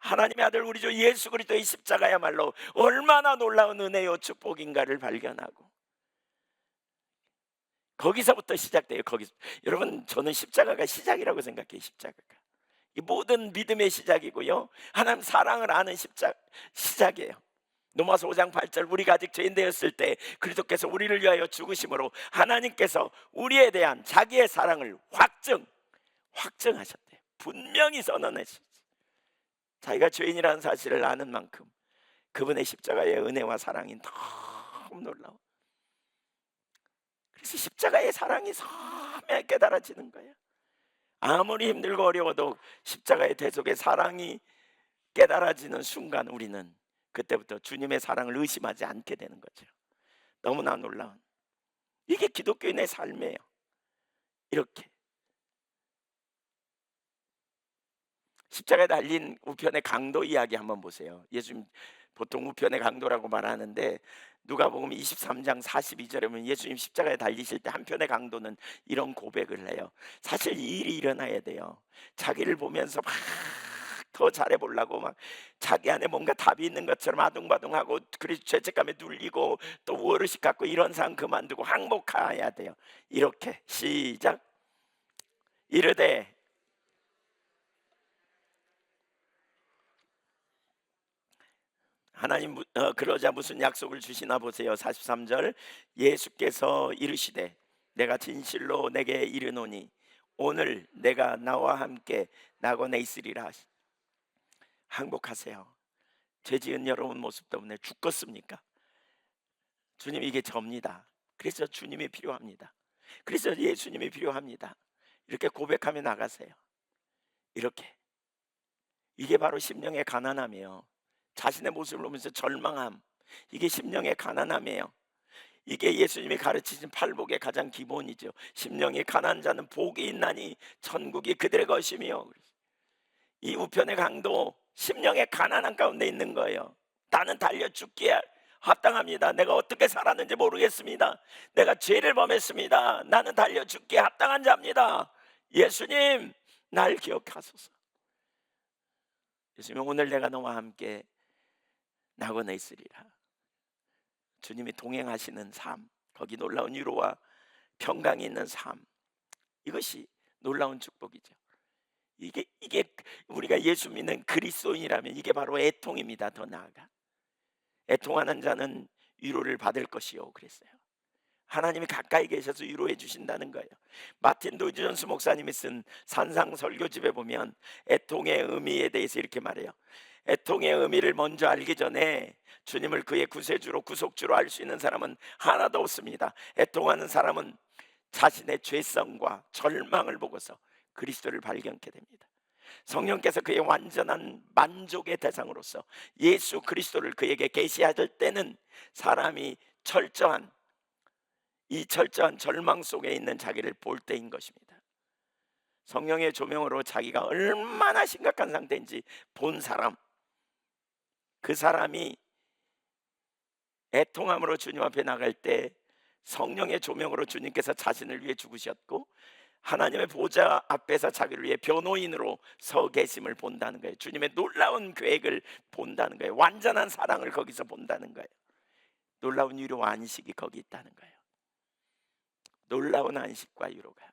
[SPEAKER 1] 하나님의 아들 우리 주 예수 그리스도의 십자가야말로 얼마나 놀라운 은혜요 축복인가를 발견하고, 거기서부터 시작돼요. 여러분, 저는 십자가가 시작이라고 생각해요. 십자가가 이 모든 믿음의 시작이고요, 하나님 사랑을 아는 시작이에요. 로마서 5장 8절, 우리가 아직 죄인 되었을 때 그리스도께서 우리를 위하여 죽으심으로 하나님께서 우리에 대한 자기의 사랑을 확증하셨대요. 분명히 선언하셨어요. 자기가 죄인이라는 사실을 아는 만큼 그분의 십자가의 은혜와 사랑이 너무 놀라워. 그래서 십자가의 사랑이 섬에 깨달아지는 거예요. 아무리 힘들고 어려워도 십자가의 대속의 사랑이 깨달아지는 순간 우리는 그때부터 주님의 사랑을 의심하지 않게 되는 거죠. 너무나 놀라운, 이게 기독교인의 삶이에요. 이렇게 십자가에 달린 우편의 강도 이야기 한번 보세요. 예수님 보통 우편의 강도라고 말하는데 누가복음 23장 42절에 보면 예수님 십자가에 달리실 때 한편의 강도는 이런 고백을 해요. 사실 이 일이 일어나야 돼요. 자기를 보면서 막 더 잘해 보려고 막 자기 안에 뭔가 답이 있는 것처럼 아둥바둥하고, 그래서 죄책감에 눌리고 또 우월의식 갖고 이런 삶 그만두고 항복해야 돼요. 이렇게 시작. 이르되 하나님 그러자 무슨 약속을 주시나 보세요. 43절 예수께서 이르시되 내가 진실로 내게 이르노니 오늘 내가 나와 함께 낙원에 있으리라 하시. 항복하세요. 죄 지은 여러분 모습 때문에 죽겠습니까? 주님, 이게 접니다. 그래서 주님이 필요합니다. 그래서 예수님이 필요합니다. 이렇게 고백하며 나가세요. 이렇게. 이게 바로 심령의 가난함이에요. 자신의 모습을 보면서 절망함. 이게 심령의 가난함이에요. 이게 예수님이 가르치신 팔복의 가장 기본이죠. 심령이 가난한 자는 복이 있나니 천국이 그들의 것이며. 이 우편의 강도 심령의 가난한 가운데 있는 거예요. 나는 달려 죽기에 합당합니다. 내가 어떻게 살았는지 모르겠습니다. 내가 죄를 범했습니다. 나는 달려 죽기에 합당한 자입니다. 예수님, 날 기억하소서. 예수님, 오늘 내가 너와 함께 낙원에 있으리라. 주님이 동행하시는 삶, 거기 놀라운 위로와 평강이 있는 삶, 이것이 놀라운 축복이죠. 이게 우리가 예수 믿는 그리스도인이라면 이게 바로 애통입니다. 더 나아가 애통하는 자는 위로를 받을 것이요 그랬어요. 하나님이 가까이 계셔서 위로해 주신다는 거예요. 마틴 도이존스 목사님이 쓴 산상 설교집에 보면 애통의 의미에 대해서 이렇게 말해요. 애통의 의미를 먼저 알기 전에 주님을 그의 구세주로 구속주로 알 수 있는 사람은 하나도 없습니다. 애통하는 사람은 자신의 죄성과 절망을 보고서 그리스도를 발견케 됩니다. 성령께서 그의 완전한 만족의 대상으로서 예수 그리스도를 그에게 계시하실 때는 사람이 철저한 절망 속에 있는 자기를 볼 때인 것입니다. 성령의 조명으로 자기가 얼마나 심각한 상태인지 본 사람, 그 사람이 애통함으로 주님 앞에 나갈 때 성령의 조명으로 주님께서 자신을 위해 죽으셨고 하나님의 보좌 앞에서 자기를 위해 변호인으로 서 계심을 본다는 거예요. 주님의 놀라운 계획을 본다는 거예요. 완전한 사랑을 거기서 본다는 거예요. 놀라운 위로와 안식이 거기 있다는 거예요. 놀라운 안식과 위로가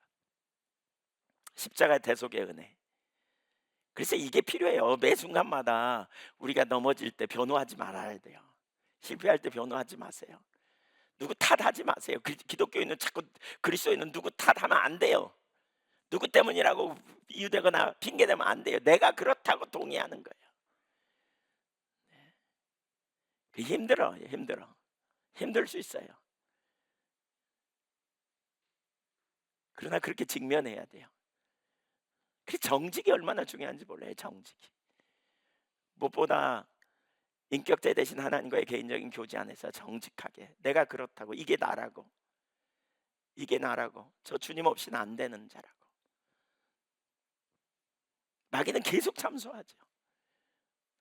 [SPEAKER 1] 십자가 대속의 은혜. 그래서 이게 필요해요. 매 순간마다 우리가 넘어질 때 변호하지 말아야 돼요. 실패할 때 변호하지 마세요. 누구 탓하지 마세요. 기독교인은 자꾸 그리스도인은 누구 탓하면 안 돼요. 누구 때문이라고 이유되거나 핑계대면 안 돼요. 내가 그렇다고 동의하는 거예요. 힘들어. 힘들 수 있어요. 그러나 그렇게 직면해야 돼요. 그 정직이 얼마나 중요한지 몰라요. 정직이. 무엇보다 인격자 되신 하나님과의 개인적인 교제 안에서 정직하게 내가 그렇다고, 이게 나라고 저 주님 없이는 안 되는 자라고. 마귀는 계속 참소하죠.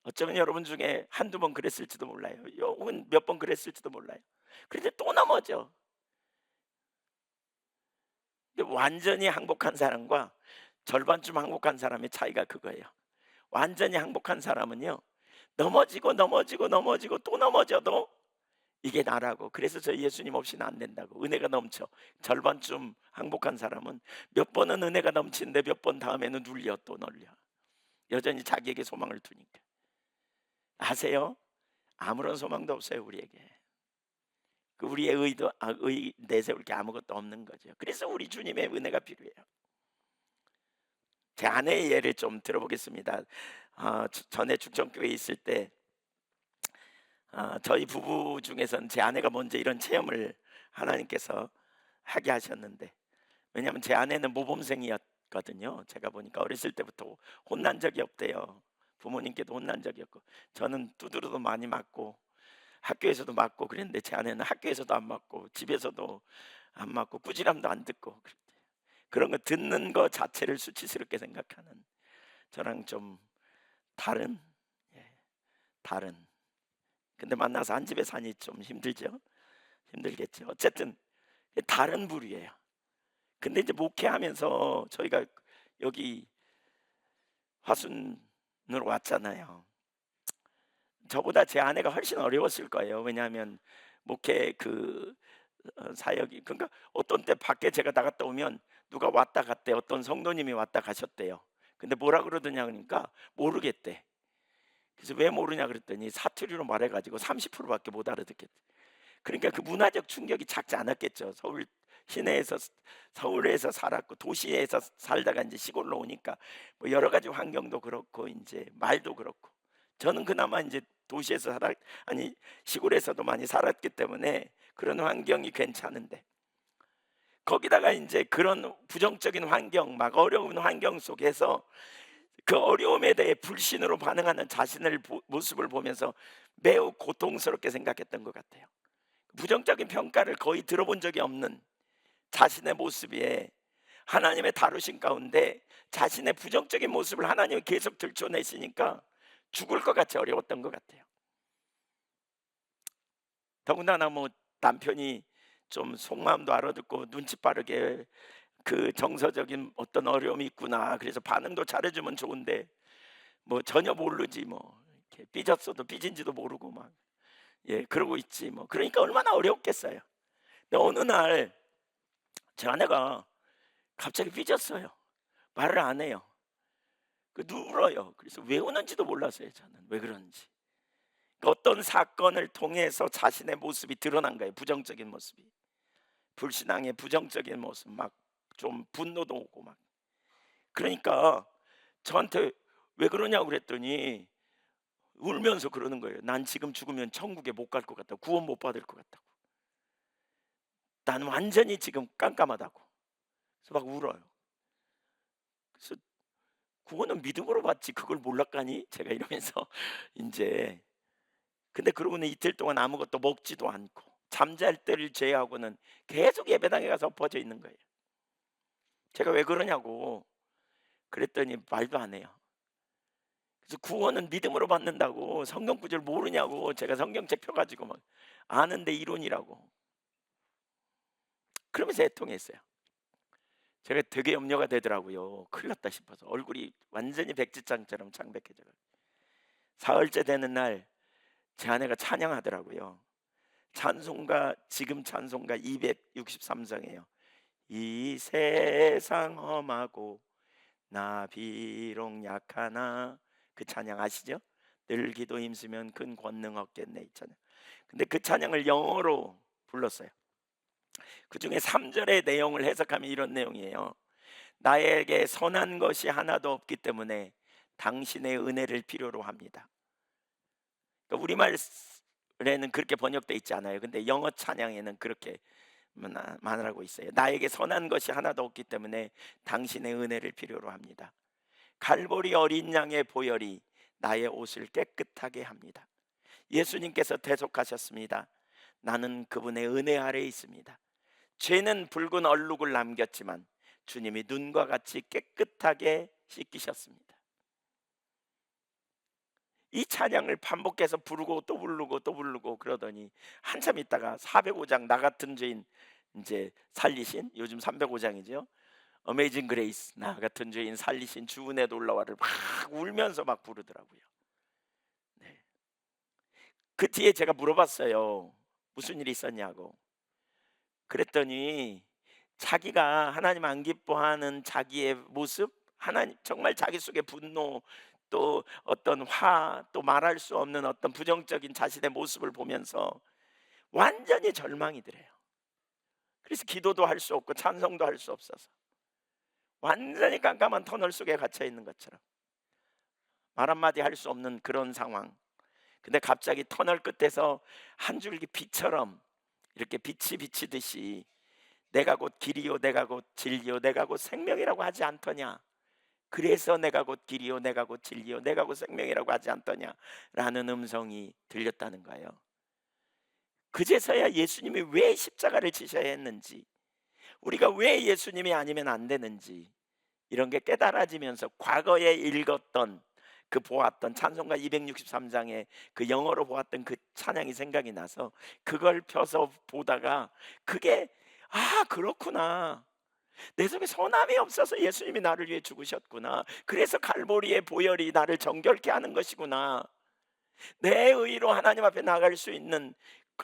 [SPEAKER 1] 어쩌면 여러분 중에 한두 번 그랬을지도 몰라요. 혹은 몇 번 그랬을지도 몰라요. 그런데 또 넘어져. 근데 완전히 항복한 사람과 절반쯤 항복한 사람의 차이가 그거예요. 완전히 항복한 사람은요, 넘어지고 또 넘어져도 이게 나라고. 그래서 저 예수님 없이는 안 된다고. 은혜가 넘쳐. 절반쯤 항복한 사람은 몇 번은 은혜가 넘치는데 몇 번 다음에는 또 눌려. 여전히 자기에게 소망을 두니까. 아세요? 아무런 소망도 없어요 우리에게. 우리의 의 내세울 게 아무것도 없는 거죠. 그래서 우리 주님의 은혜가 필요해요. 제 아내의 예를 좀 들어보겠습니다. 전에 축전교회에 있을 때 저희 부부 중에서는 제 아내가 먼저 이런 체험을 하나님께서 하게 하셨는데, 왜냐하면 제 아내는 모범생이었거든요. 제가 보니까 어렸을 때부터 혼난 적이 없대요. 부모님께도 혼난 적이 없고, 저는 두드러도 많이 맞고 학교에서도 맞고 그랬는데 제 아내는 학교에서도 안 맞고 집에서도 안 맞고 꾸지람도 안 듣고 그랬대요. 그런 거 듣는 거 자체를 수치스럽게 생각하는 저랑 좀 다른, 예, 다른. 근데 만나서 한 집에 사니 좀 힘들죠? 힘들겠죠. 어쨌든 다른 부류예요. 근데 이제 목회하면서 저희가 여기 화순으로 왔잖아요. 저보다 제 아내가 훨씬 어려웠을 거예요. 왜냐하면 목회 사역이, 그러니까 어떤 때 밖에 제가 나갔다 오면 누가 왔다 갔대, 어떤 성도님이 왔다 가셨대요. 근데 뭐라 그러더냐 그러니까 모르겠대. 그래서 왜 모르냐 그랬더니 사투리로 말해가지고 30%밖에 못 알아듣겠대. 그러니까 그 문화적 충격이 작지 않았겠죠. 서울 시내에서, 서울에서 살았고 도시에서 살다가 이제 시골로 오니까 뭐 여러 가지 환경도 그렇고 이제 말도 그렇고, 저는 그나마 이제 도시에서 아니 시골에서도 많이 살았기 때문에 그런 환경이 괜찮은데, 거기다가 이제 그런 부정적인 환경, 막 어려운 환경 속에서 그 어려움에 대해 불신으로 반응하는 자신을 모습을 보면서 매우 고통스럽게 생각했던 것 같아요. 부정적인 평가를 거의 들어본 적이 없는 자신의 모습에 하나님의 다루신 가운데 자신의 부정적인 모습을 하나님이 계속 들춰내시니까 죽을 것 같이 어려웠던 것 같아요. 더군다나 뭐 남편이 좀 속마음도 알아듣고 눈치 빠르게 그 정서적인 어떤 어려움이 있구나, 그래서 반응도 잘해주면 좋은데 뭐 전혀 모르지, 뭐 이렇게 삐졌어도 삐진지도 모르고 막, 예, 그러고 있지 뭐. 그러니까 얼마나 어려웠겠어요. 근데 어느 날 제 아내가 갑자기 삐졌어요. 말을 안 해요. 울어요. 그래서 왜 우는지도 몰랐어요. 저는 왜 그런지. 어떤 사건을 통해서 자신의 모습이 드러난 거예요. 부정적인 모습이, 불신앙의 부정적인 모습, 막 좀 분노도 오고 막. 그러니까 저한테 왜 그러냐고 그랬더니 울면서 그러는 거예요. 난 지금 죽으면 천국에 못 갈 것 같다고, 구원 못 받을 것 같다고, 난 완전히 지금 깜깜하다고. 그래서 막 울어요. 그래서 구원은 믿음으로 받지 그걸 몰랐까니 제가 이러면서 이제, 근데 그러고는 이틀 동안 아무것도 먹지도 않고 잠잘 때를 제외하고는 계속 예배당에 가서 엎어져 있는 거예요. 제가 왜 그러냐고 그랬더니 말도 안 해요. 그래서 구원은 믿음으로 받는다고 성경 구절 모르냐고 제가 성경책 펴가지고 막 아는데 이론이라고 그러면서 애통했어요. 제가 되게 염려가 되더라고요. 큰일 났다 싶어서 얼굴이 완전히 백지장처럼 창백해져요. 사흘째 되는 날 제 아내가 찬양하더라고요. 찬송가, 지금 찬송가 263장이에요. 이 세상 험하고 나 비록 약하나, 그 찬양 아시죠? 늘 기도 힘쓰면 큰 권능 얻겠네, 이 찬양. 근데 그 찬양을 영어로 불렀어요. 그 중에 3절의 내용을 해석하면 이런 내용이에요. 나에게 선한 것이 하나도 없기 때문에 당신의 은혜를 필요로 합니다. 그러니까 우리말에는 그렇게 번역돼 있지 않아요. 근데 영어 찬양에는 그렇게 말하고 있어요. 나에게 선한 것이 하나도 없기 때문에 당신의 은혜를 필요로 합니다. 갈보리 어린 양의 보혈이 나의 옷을 깨끗하게 합니다. 예수님께서 대속하셨습니다. 나는 그분의 은혜 아래에 있습니다. 죄는 붉은 얼룩을 남겼지만 주님이 눈과 같이 깨끗하게 씻기셨습니다. 이 찬양을 반복해서 부르고 또 부르고 또 부르고 그러더니 한참 있다가 405장 나 같은 죄인 이제 살리신, 요즘 305장이죠. 어메이징 그레이스, 나 같은 죄인 살리신 주 은혜 놀라와를 막 울면서 막 부르더라고요. 네. 그 뒤에 제가 물어봤어요. 무슨 일이 있었냐고. 그랬더니 자기가 하나님 안 기뻐하는 자기의 모습, 하나님 정말 자기 속의 분노, 또 어떤 화, 또 말할 수 없는 어떤 부정적인 자신의 모습을 보면서 완전히 절망이 들어요. 그래서 기도도 할 수 없고 찬송도 할 수 없어서 완전히 깜깜한 터널 속에 갇혀 있는 것처럼 말 한마디 할 수 없는 그런 상황. 근데 갑자기 터널 끝에서 한 줄기 빛처럼 이렇게 빛이 비치듯이 내가 곧 길이요 내가 곧 진리요 내가 곧 생명이라고 하지 않더냐, 그래서 내가 곧 길이요 내가 곧 진리요 내가 곧 생명이라고 하지 않더냐 라는 음성이 들렸다는 거예요. 그제서야 예수님이 왜 십자가를 지셔야 했는지, 우리가 왜 예수님이 아니면 안 되는지 이런 게 깨달아지면서 과거에 읽었던 그 보았던 찬송가 263장에 그 영어로 보았던 그 찬양이 생각이 나서 그걸 펴서 보다가 그게 그렇구나. 내 속에 선함이 없어서 예수님이 나를 위해 죽으셨구나. 그래서 갈보리의 보혈이 나를 정결케 하는 것이구나. 내 의로 하나님 앞에 나갈 수 있는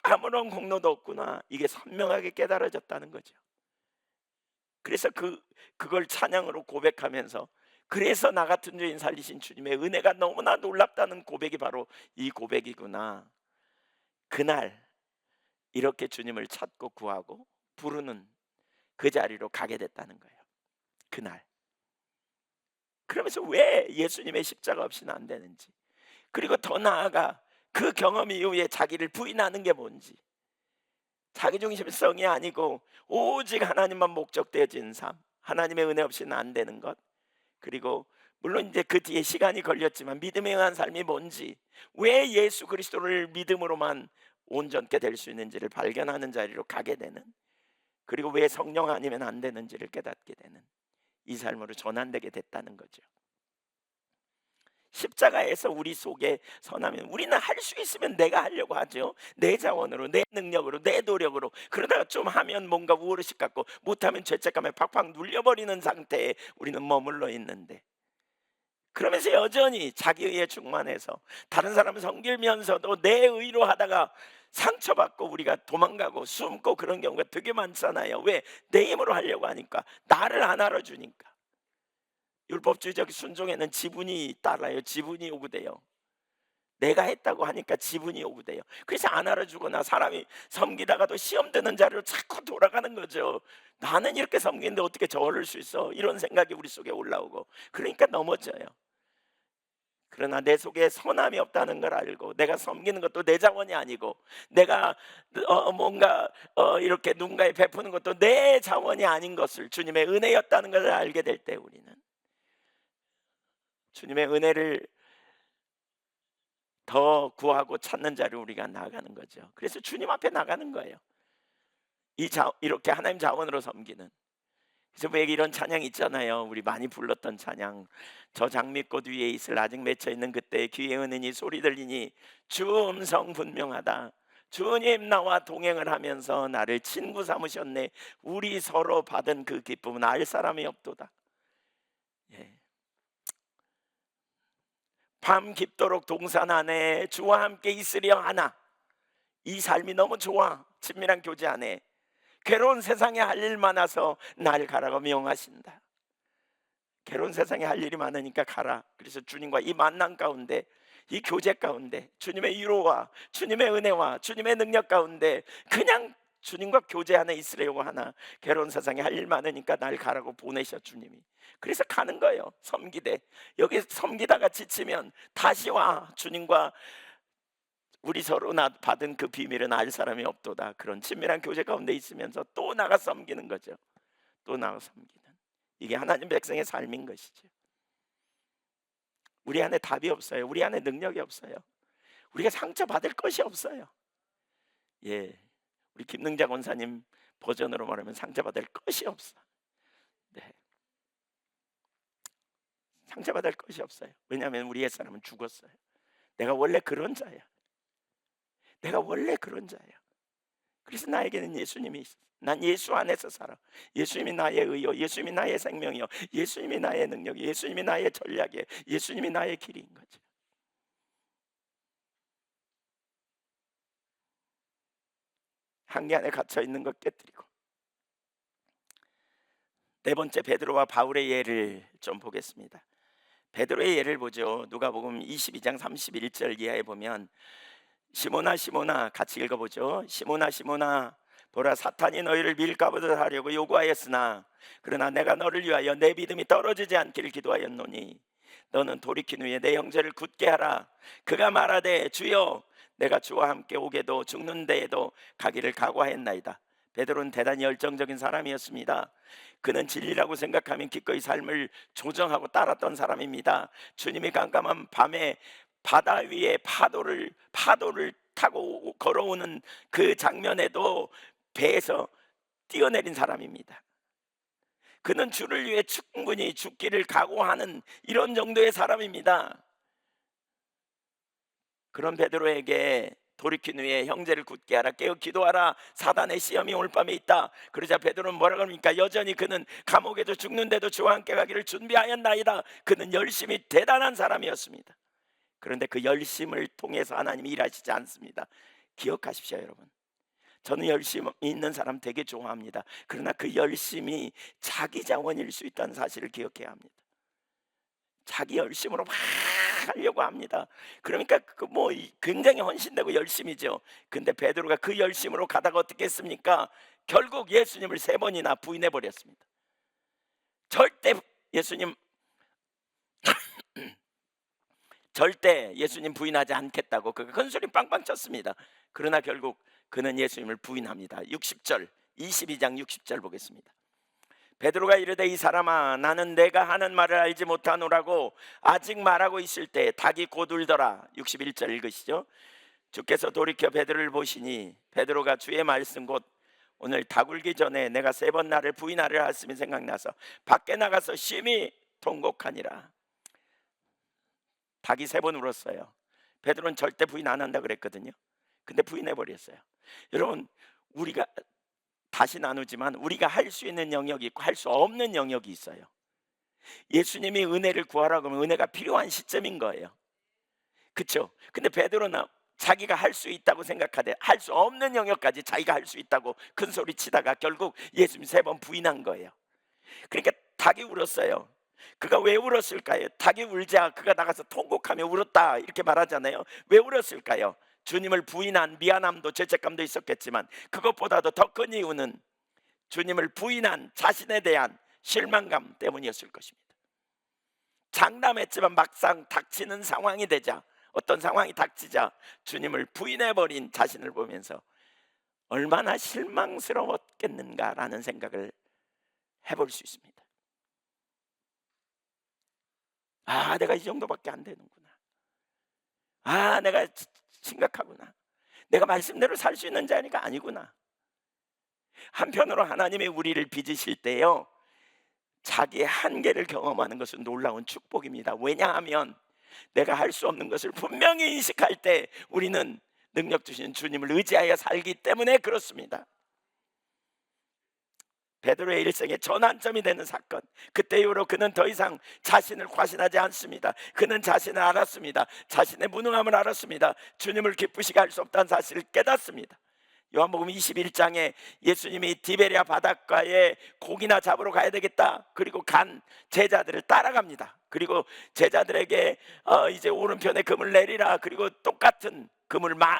[SPEAKER 1] 아무런 공로도 없구나. 이게 선명하게 깨달아졌다는 거죠. 그래서 그걸 찬양으로 고백하면서, 그래서 나 같은 죄인 살리신 주님의 은혜가 너무나 놀랍다는 고백이 바로 이 고백이구나. 그날 이렇게 주님을 찾고 구하고 부르는 그 자리로 가게 됐다는 거예요. 그날. 그러면서 왜 예수님의 십자가 없이는 안 되는지, 그리고 더 나아가 그 경험 이후에 자기를 부인하는 게 뭔지, 자기중심성이 아니고 오직 하나님만 목적되어진 삶, 하나님의 은혜 없이는 안 되는 것, 그리고 물론 이제 그 뒤에 시간이 걸렸지만 믿음에 의한 삶이 뭔지, 왜 예수 그리스도를 믿음으로만 온전케 될 수 있는지를 발견하는 자리로 가게 되는, 그리고 왜 성령 아니면 안 되는지를 깨닫게 되는 이 삶으로 전환되게 됐다는 거죠. 십자가에서 우리 속에 선하면, 우리는 할 수 있으면 내가 하려고 하죠. 내 자원으로, 내 능력으로, 내 노력으로. 그러다가 좀 하면 뭔가 우월의식 갖고, 못하면 죄책감에 팍팍 눌려버리는 상태에 우리는 머물러 있는데, 그러면서 여전히 자기의에 충만해서 다른 사람을 섬기면서도 내 의로 하다가 상처받고 우리가 도망가고 숨고 그런 경우가 되게 많잖아요. 왜? 내 힘으로 하려고 하니까, 나를 안 알아주니까. 율법주의적 순종에는 지분이 따라요. 지분이 요구돼요. 내가 했다고 하니까 지분이 요구돼요. 그래서 안 알아주거나 사람이 섬기다가도 시험 드는 자리로 자꾸 돌아가는 거죠. 나는 이렇게 섬기는데 어떻게 저럴 수 있어? 이런 생각이 우리 속에 올라오고, 그러니까 넘어져요. 그러나 내 속에 선함이 없다는 걸 알고, 내가 섬기는 것도 내 자원이 아니고, 내가 뭔가 이렇게 누군가에 베푸는 것도 내 자원이 아닌 것을, 주님의 은혜였다는 것을 알게 될 때, 우리는 주님의 은혜를 더 구하고 찾는 자를 우리가 나가는 거죠. 그래서 주님 앞에 나가는 거예요. 이렇게 하나님 자원으로 섬기는. 그래서 왜 이런 찬양 있잖아요. 우리 많이 불렀던 찬양. 저 장미꽃 위에 이슬 아직 맺혀 있는 그때 귀에 은은히 소리 들리니 주 음성 분명하다. 주님 나와 동행을 하면서 나를 친구 삼으셨네. 우리 서로 받은 그 기쁨은 알 사람이 없도다. 예. 밤 깊도록 동산 안에 주와 함께 있으려 하나. 이 삶이 너무 좋아. 친밀한 교제 안에 괴로운 세상에 할 일 많아서 날 가라고 명하신다. 괴로운 세상에 할 일이 많으니까 가라. 그래서 주님과 이 만남 가운데, 이 교제 가운데, 주님의 위로와 주님의 은혜와 주님의 능력 가운데 그냥 주님과 교제 안에 있으려고 하나. 괴로운 세상에 할 일 많으니까 날 가라고 보내셔 주님이. 그래서 가는 거예요. 섬기되, 여기 섬기다가 지치면 다시 와. 주님과 우리 서로 받은 그 비밀은 알 사람이 없도다. 그런 친밀한 교제 가운데 있으면서 또 나가 섬기는 거죠. 또 나가 섬기는, 이게 하나님 백성의 삶인 것이죠. 우리 안에 답이 없어요. 우리 안에 능력이 없어요. 우리가 상처받을 것이 없어요. 예, 우리 김능자 권사님 버전으로 말하면 상처받을 것이 없어. 네, 상처받을 것이 없어요. 왜냐하면 우리 옛사람은 죽었어요. 내가 원래 그런 자야. 내가 원래 그런 자야. 그래서 나에게는 예수님이 있어. 난 예수 안에서 살아. 예수님이 나의 의요, 예수님이 나의 생명이요, 예수님이 나의 능력이, 예수님이 나의 전략이에요, 예수님이 나의 길인 거죠. 한계 안에 갇혀 있는 것 깨뜨리고. 네 번째, 베드로와 바울의 예를 좀 보겠습니다. 베드로의 예를 보죠. 누가복음 22장 31절 이하에 보면, 시몬아 시몬아, 같이 읽어보죠. 시몬아 시몬아, 보라, 사탄이 너희를 밀가부터 하려고 요구하였으나 그러나 내가 너를 위하여 내 믿음이 떨어지지 않기를 기도하였노니 너는 돌이킨 후에 내 형제를 굳게 하라. 그가 말하되 주여, 내가 주와 함께 오게도 죽는 데에도 가기를 각오하였나이다. 베드로는 대단히 열정적인 사람이었습니다. 그는 진리라고 생각하면 기꺼이 삶을 조정하고 따랐던 사람입니다. 주님이 깜깜한 밤에 바다 위에 파도를 타고 걸어오는 그 장면에도 배에서 뛰어내린 사람입니다. 그는 주를 위해 충분히 죽기를 각오하는 이런 정도의 사람입니다. 그런 베드로에게 돌이킨 후에 형제를 굳게 하라, 깨어 기도하라, 사단의 시험이 올 밤에 있다. 그러자 베드로는 뭐라 그럽니까? 여전히 그는 감옥에도 죽는데도 주와 함께 가기를 준비하였나이다. 그는 열심히 대단한 사람이었습니다. 그런데 그 열심을 통해서 하나님이 일하시지 않습니다. 기억하십시오, 여러분. 저는 열심히 있는 사람 되게 좋아합니다. 그러나 그 열심이 자기 자원일 수 있다는 사실을 기억해야 합니다. 자기 열심으로 막 하려고 합니다. 그러니까 뭐 굉장히 헌신되고 열심이죠. 근데 베드로가 그 열심으로 가다가 어떻게 했습니까? 결국 예수님을 3번이나 부인해 버렸습니다. 절대 예수님 절대 예수님 부인하지 않겠다고 큰 소리 빵빵 쳤습니다. 그러나 결국 그는 예수님을 부인합니다. 60절, 22장 60절 보겠습니다. 베드로가 이르되 이 사람아, 나는 내가 하는 말을 알지 못하노라고 아직 말하고 있을 때 닭이 곧 울더라. 61절 읽으시죠. 주께서 돌이켜 베드로를 보시니 베드로가 주의 말씀 곧 오늘 닭 울기 전에 내가 3번 나를 부인하려 했음이 생각나서 밖에 나가서 심히 통곡하니라. 닭이 3번 울었어요. 베드로는 절대 부인 안 한다 그랬거든요. 근데 부인해 버렸어요. 여러분, 우리가 다시 나누지만 우리가 할 수 있는 영역이 있고 할 수 없는 영역이 있어요. 예수님이 은혜를 구하라고 하면 은혜가 필요한 시점인 거예요. 그렇죠? 근데 베드로는 자기가 할 수 있다고 생각하되 할 수 없는 영역까지 자기가 할 수 있다고 큰 소리 치다가 결국 예수님 3번 부인한 거예요. 그러니까 닭이 울었어요. 그가 왜 울었을까요? 닭이 울자 그가 나가서 통곡하며 울었다 이렇게 말하잖아요. 왜 울었을까요? 주님을 부인한 미안함도 죄책감도 있었겠지만 그것보다도 더 큰 이유는 주님을 부인한 자신에 대한 실망감 때문이었을 것입니다. 장담했지만 막상 닥치는 상황이 되자, 어떤 상황이 닥치자 주님을 부인해버린 자신을 보면서 얼마나 실망스러웠겠는가라는 생각을 해볼 수 있습니다. 아, 내가 이 정도밖에 안 되는구나. 아, 내가 심각하구나. 내가 말씀대로 살 수 있는 자니까 아니구나. 한편으로 하나님이 우리를 빚으실 때요, 자기의 한계를 경험하는 것은 놀라운 축복입니다. 왜냐하면 내가 할 수 없는 것을 분명히 인식할 때 우리는 능력 주신 주님을 의지하여 살기 때문에 그렇습니다. 베드로의 일생의 전환점이 되는 사건, 그때 이후로 그는 더 이상 자신을 과신하지 않습니다. 그는 자신을 알았습니다. 자신의 무능함을 알았습니다. 주님을 기쁘시게 할 수 없다는 사실을 깨닫습니다. 요한복음 21장에 예수님이 디베랴 바닷가에 고기나 잡으러 가야 되겠다, 그리고 간 제자들을 따라갑니다. 그리고 제자들에게 이제 오른편에 금을 내리라, 그리고 똑같은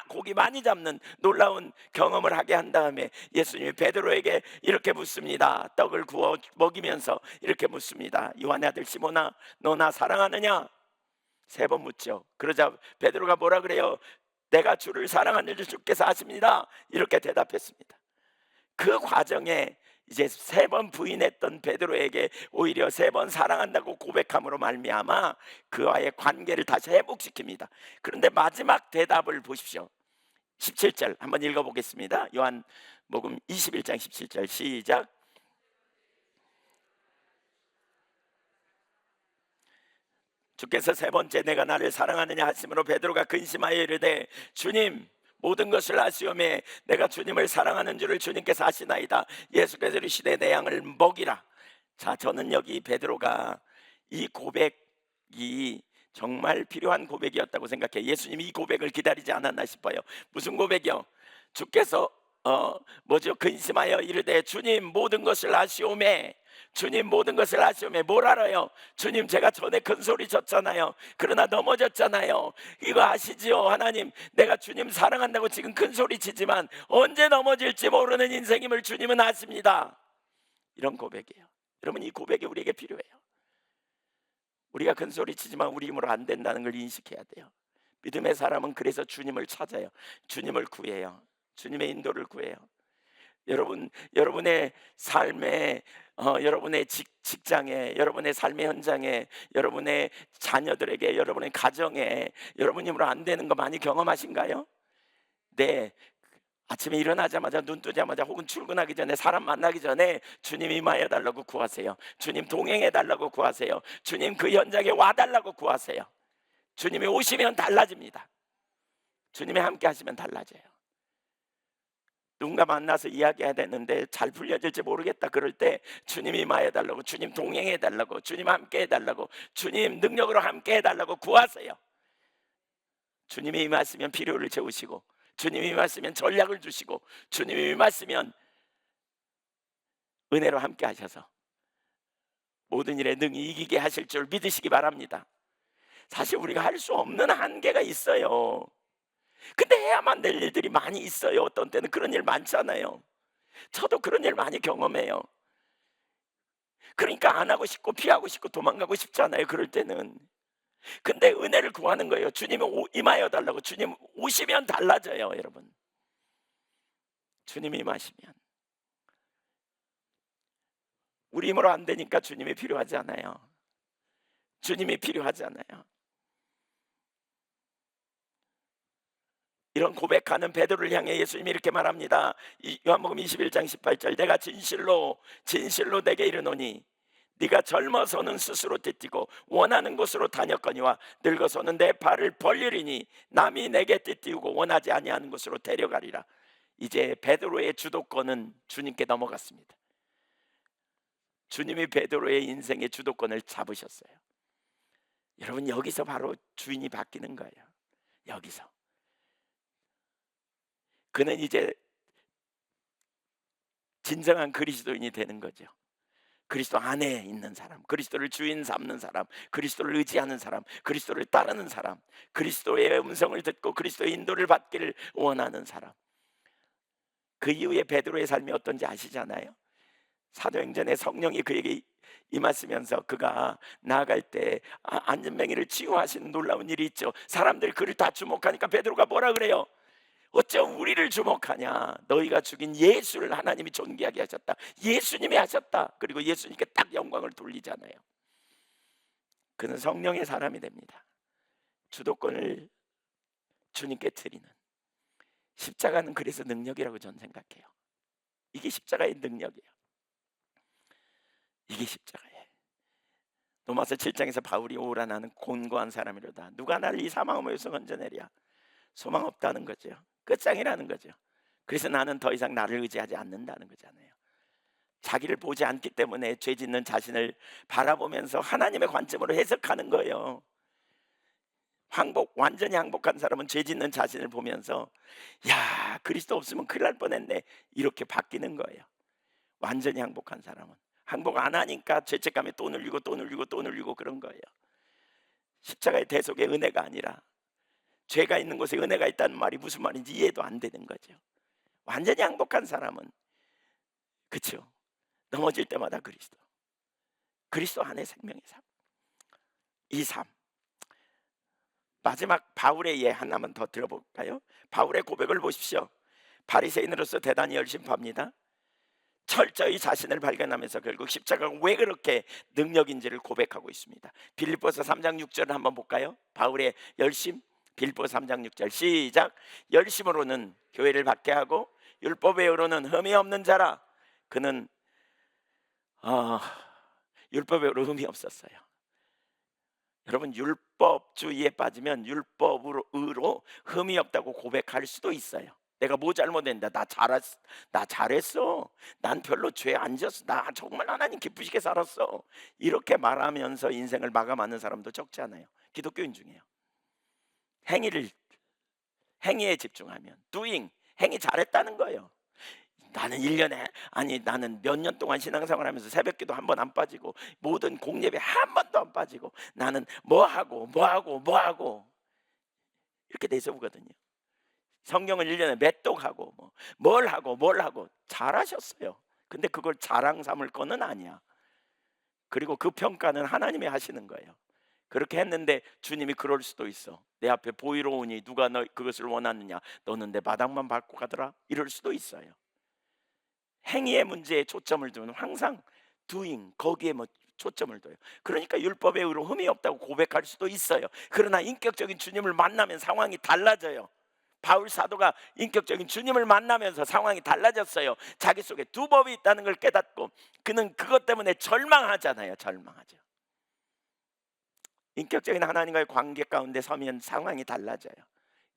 [SPEAKER 1] 고기 많이 잡는 놀라운 경험을 하게 한 다음에 예수님이 베드로에게 이렇게 묻습니다. 떡을 구워 먹이면서 이렇게 묻습니다. 요한의 아들 시몬아, 너 나 사랑하느냐? 3번 묻죠. 그러자 베드로가 뭐라 그래요? 내가 주를 사랑하는 줄 주께서 아십니다. 이렇게 대답했습니다. 그 과정에 이제 3번 부인했던 베드로에게 오히려 3번 사랑한다고 고백함으로 말미암아 그와의 관계를 다시 회복시킵니다. 그런데 마지막 대답을 보십시오. 17절 한번 읽어보겠습니다. 요한복음 21장 17절 시작. 주께서 3번째 내가 나를 사랑하느냐 하심으로 베드로가 근심하여 이르되 주님, 모든 것을 아시오매 내가 주님을 사랑하는 줄을 주님께서 아시나이다. 예수께서 이르시되 내 양을 먹이라. 자, 저는 여기 베드로가 이 고백이 정말 필요한 고백이었다고 생각해요. 예수님이 이 고백을 기다리지 않았나 싶어요. 무슨 고백이요? 주께서 근심하여 이르되 주님, 모든 것을 아시오매. 주님, 모든 것을 아시오매. 뭘 알아요? 주님, 제가 전에 큰 소리 쳤잖아요. 그러나 넘어졌잖아요. 이거 아시지요? 하나님, 내가 주님 사랑한다고 지금 큰 소리 치지만 언제 넘어질지 모르는 인생임을 주님은 아십니다. 이런 고백이에요. 여러분, 이 고백이 우리에게 필요해요. 우리가 큰 소리 치지만 우리 힘으로 안 된다는 걸 인식해야 돼요. 믿음의 사람은 그래서 주님을 찾아요. 주님을 구해요. 주님의 인도를 구해요. 여러분의 삶에, 여러분의 직장에, 여러분의 삶의 현장에, 여러분의 자녀들에게, 여러분의 가정에 여러분 힘으로 안 되는 거 많이 경험하신가요? 네, 아침에 일어나자마자 눈 뜨자마자 혹은 출근하기 전에 사람 만나기 전에 주님 임하여 달라고 구하세요. 주님 동행해 달라고 구하세요. 주님 그 현장에 와 달라고 구하세요. 주님이 오시면 달라집니다. 주님이 함께 하시면 달라져요. 누군가 만나서 이야기해야 되는데 잘 풀려질지 모르겠다 그럴 때 주님 임하여 달라고, 주님 동행해 달라고, 주님 함께 해달라고, 주님 능력으로 함께 해달라고 구하세요. 주님이 임하시면 필요를 채우시고, 주님이 임하시면 전략을 주시고, 주님이 임하시면 은혜로 함께 하셔서 모든 일에 능히 이기게 하실 줄 믿으시기 바랍니다. 사실 우리가 할 수 없는 한계가 있어요. 근데 해야만 될 일들이 많이 있어요. 어떤 때는 그런 일 많잖아요. 저도 그런 일 많이 경험해요. 그러니까 안 하고 싶고 피하고 싶고 도망가고 싶잖아요, 그럴 때는. 근데 은혜를 구하는 거예요. 주님이 임하여 달라고. 주님 오시면 달라져요, 여러분. 주님이 임하시면. 우리 힘으로 안 되니까 주님이 필요하지 않아요. 주님이 필요하잖아요. 이런 고백하는 베드로를 향해 예수님이 이렇게 말합니다. 요한복음 21장 18절, 내가 진실로 진실로 내게 이르노니 네가 젊어서는 스스로 띠띠고 원하는 곳으로 다녔거니와 늙어서는 내 발을 벌리리니 남이 내게 띠띠우고 원하지 아니하는 곳으로 데려가리라. 이제 베드로의 주도권은 주님께 넘어갔습니다. 주님이 베드로의 인생의 주도권을 잡으셨어요. 여러분, 여기서 바로 주인이 바뀌는 거예요. 여기서 그는 이제 진정한 그리스도인이 되는 거죠. 그리스도 안에 있는 사람, 그리스도를 주인 삼는 사람, 그리스도를 의지하는 사람, 그리스도를 따르는 사람, 그리스도의 음성을 듣고 그리스도의 인도를 받기를 원하는 사람. 그 이후에 베드로의 삶이 어떤지 아시잖아요. 사도행전에 성령이 그에게 임하시면서 그가 나아갈 때 안전뱅이를 치유하시는 놀라운 일이 있죠. 사람들이 그를 다 주목하니까 베드로가 뭐라 그래요? 어쩜 우리를 주목하냐? 너희가 죽인 예수를 하나님이 존귀하게 하셨다. 예수님이 하셨다. 그리고 예수님께 딱 영광을 돌리잖아요. 그는 성령의 사람이 됩니다. 주도권을 주님께 드리는. 십자가는 그래서 능력이라고 저는 생각해요. 이게 십자가의 능력이에요. 이게 십자가예요. 로마서 7장에서 바울이 오라 나는 곤고한 사람이로다. 누가 나를 이 사망함에서 건져내랴. 소망 없다는 거죠. 끝장이라는 거죠. 그래서 나는 더 이상 나를 의지하지 않는다는 거잖아요. 자기를 보지 않기 때문에 죄 짓는 자신을 바라보면서 하나님의 관점으로 해석하는 거예요. 완전히 항복한 사람은 죄 짓는 자신을 보면서 야, 그리스도 없으면 큰일 날 뻔했네, 이렇게 바뀌는 거예요. 완전히 항복한 사람은 항복 안 하니까 죄책감에 또 눌리고 또 눌리고 또 눌리고 그런 거예요. 십자가의 대속의 은혜가 아니라 죄가 있는 곳에 은혜가 있다는 말이 무슨 말인지 이해도 안 되는 거죠. 완전히 항복한 사람은, 그렇죠, 넘어질 때마다 그리스도 안에 생명의 삶. 이 삶. 마지막 바울의 예 하나만 더 들어볼까요? 바울의 고백을 보십시오. 바리새인으로서 대단히 열심합니다. 철저히 자신을 발견하면서 결국 십자가가 왜 그렇게 능력인지를 고백하고 있습니다. 빌립보서 3장 6절을 한번 볼까요? 바울의 열심. 빌립보서 3장 6절 시작. 열심으로는 교회를 받게 하고 율법의 의로는 흠이 없는 자라. 그는 율법의 의로 흠이 없었어요. 여러분, 율법주의에 빠지면 율법으로 의로 흠이 없다고 고백할 수도 있어요. 내가 뭐 잘못했는데 나 잘했어. 난 별로 죄 안 졌어. 나 정말 하나님 기쁘시게 살았어. 이렇게 말하면서 인생을 마감하는 사람도 적지 않아요. 기독교인 중에요. 행위에 집중하면 doing, 행위 잘했다는 거예요. 나는 몇 년 동안 신앙생활하면서 새벽기도 한 번 안 빠지고 모든 공예배 한 번도 안 빠지고 나는 뭐하고 이렇게 내세우거든요. 성경을 1년에 몇 독하고 뭘 하고 잘하셨어요. 근데 그걸 자랑 삼을 거는 아니야. 그리고 그 평가는 하나님이 하시는 거예요. 그렇게 했는데 주님이 그럴 수도 있어. 내 앞에 보이러 오니 누가 너 그것을 원하느냐, 너는 내 바닥만 밟고 가더라, 이럴 수도 있어요. 행위의 문제에 초점을 두면 항상 doing, 거기에 초점을 둬요. 그러니까 율법의 의로 흠이 없다고 고백할 수도 있어요. 그러나 인격적인 주님을 만나면 상황이 달라져요. 바울 사도가 인격적인 주님을 만나면서 상황이 달라졌어요. 자기 속에 두 법이 있다는 걸 깨닫고 그는 그것 때문에 절망하잖아요. 절망하죠. 인격적인 하나님과의 관계 가운데 서면 상황이 달라져요.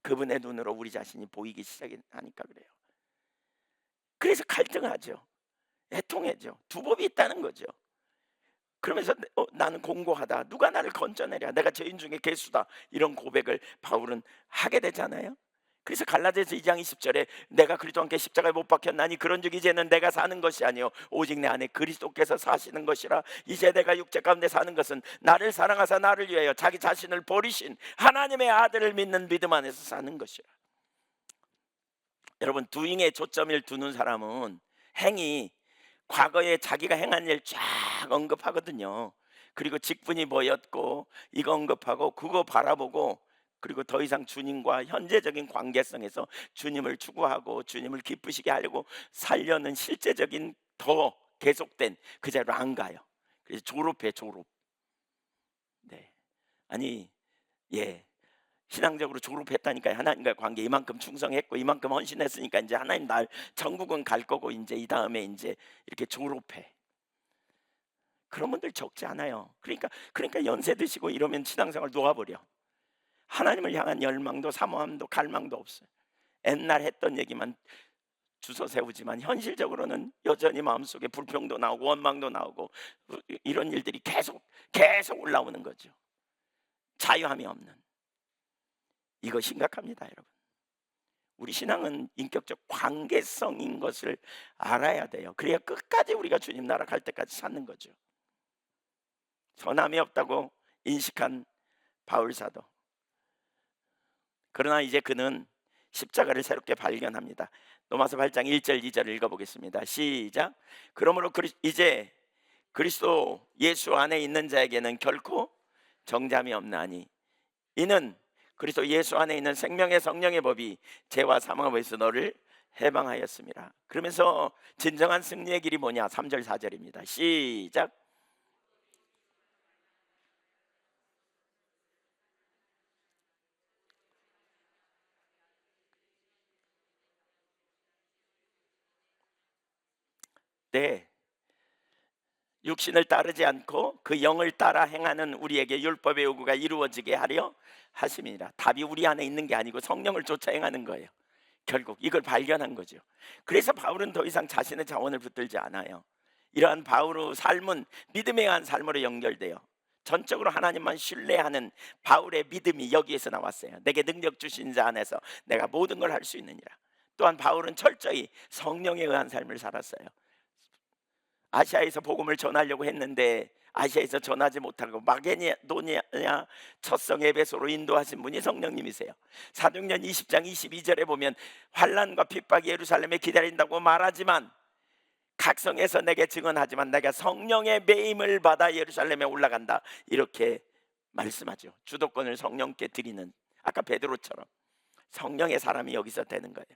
[SPEAKER 1] 그분의 눈으로 우리 자신이 보이기 시작하니까 그래요. 그래서 갈등하죠. 애통해죠. 두 법이 있다는 거죠. 그러면서 나는 공고하다. 누가 나를 건져내랴. 내가 죄인 중에 괴수다. 이런 고백을 바울은 하게 되잖아요. 그래서 갈라디아서 2장 20절에 내가 그리스도와 함께 십자가에 못 박혔나니 그런즉 이제는 내가 사는 것이 아니요 오직 내 안에 그리스도께서 사시는 것이라. 이제 내가 육체 가운데 사는 것은 나를 사랑하사 나를 위하여 자기 자신을 버리신 하나님의 아들을 믿는 믿음 안에서 사는 것이라. 여러분, doing에 초점을 두는 사람은 행이 과거에 자기가 행한 일 쫙 언급하거든요. 그리고 직분이 뭐였고 이거 언급하고 그거 바라보고, 그리고 더 이상 주님과 현재적인 관계성에서 주님을 추구하고 주님을 기쁘시게 하려고 살려는 실제적인 더 계속된 그 자리로 안 가요. 그래서 졸업해, 졸업. 네. 아니, 예. 신앙적으로 졸업했다니까요. 하나님과의 관계 이만큼 충성했고 이만큼 헌신했으니까 이제 하나님 날 천국은 갈 거고 이제 이 다음에 이제 이렇게 졸업해. 그런 분들 적지 않아요. 그러니까 연세 드시고 이러면 신앙생활 놓아버려. 하나님을 향한 열망도 사모함도 갈망도 없어요. 옛날 했던 얘기만 주워 세우지만 현실적으로는 여전히 마음속에 불평도 나오고 원망도 나오고 이런 일들이 계속 올라오는 거죠. 자유함이 없는. 이거 심각합니다, 여러분. 우리 신앙은 인격적 관계성인 것을 알아야 돼요. 그래야 끝까지 우리가 주님 나라 갈 때까지 사는 거죠. 선함이 없다고 인식한 바울 사도. 그러나 이제 그는 십자가를 새롭게 발견합니다. 로마서 8장 1절 2절 읽어보겠습니다. 시작. 그러므로 이제 그리스도 예수 안에 있는 자에게는 결코 정잠이 없나니 이는 그리스도 예수 안에 있는 생명의 성령의 법이 죄와 사망의 법에서 너를 해방하였습니다. 그러면서 진정한 승리의 길이 뭐냐? 3절 4절입니다. 시작. 네, 육신을 따르지 않고 그 영을 따라 행하는 우리에게 율법의 요구가 이루어지게 하려 하심이라. 답이 우리 안에 있는 게 아니고 성령을 쫓아 행하는 거예요. 결국 이걸 발견한 거죠. 그래서 바울은 더 이상 자신의 자원을 붙들지 않아요. 이러한 바울의 삶은 믿음에 의한 삶으로 연결돼요. 전적으로 하나님만 신뢰하는 바울의 믿음이 여기에서 나왔어요. 내게 능력 주신 자 안에서 내가 모든 걸 할 수 있느니라. 또한 바울은 철저히 성령에 의한 삶을 살았어요. 아시아에서 복음을 전하려고 했는데 아시아에서 전하지 못하고 마게도니아 첫 성 에베소로 인도하신 분이 성령님이세요. 사도행전 20장 22절에 보면 환난과 핍박이 예루살렘에 기다린다고 말하지만 각성에서 내게 증언하지만 내가 성령의 매임을 받아 예루살렘에 올라간다, 이렇게 말씀하죠. 주도권을 성령께 드리는, 아까 베드로처럼 성령의 사람이 여기서 되는 거예요.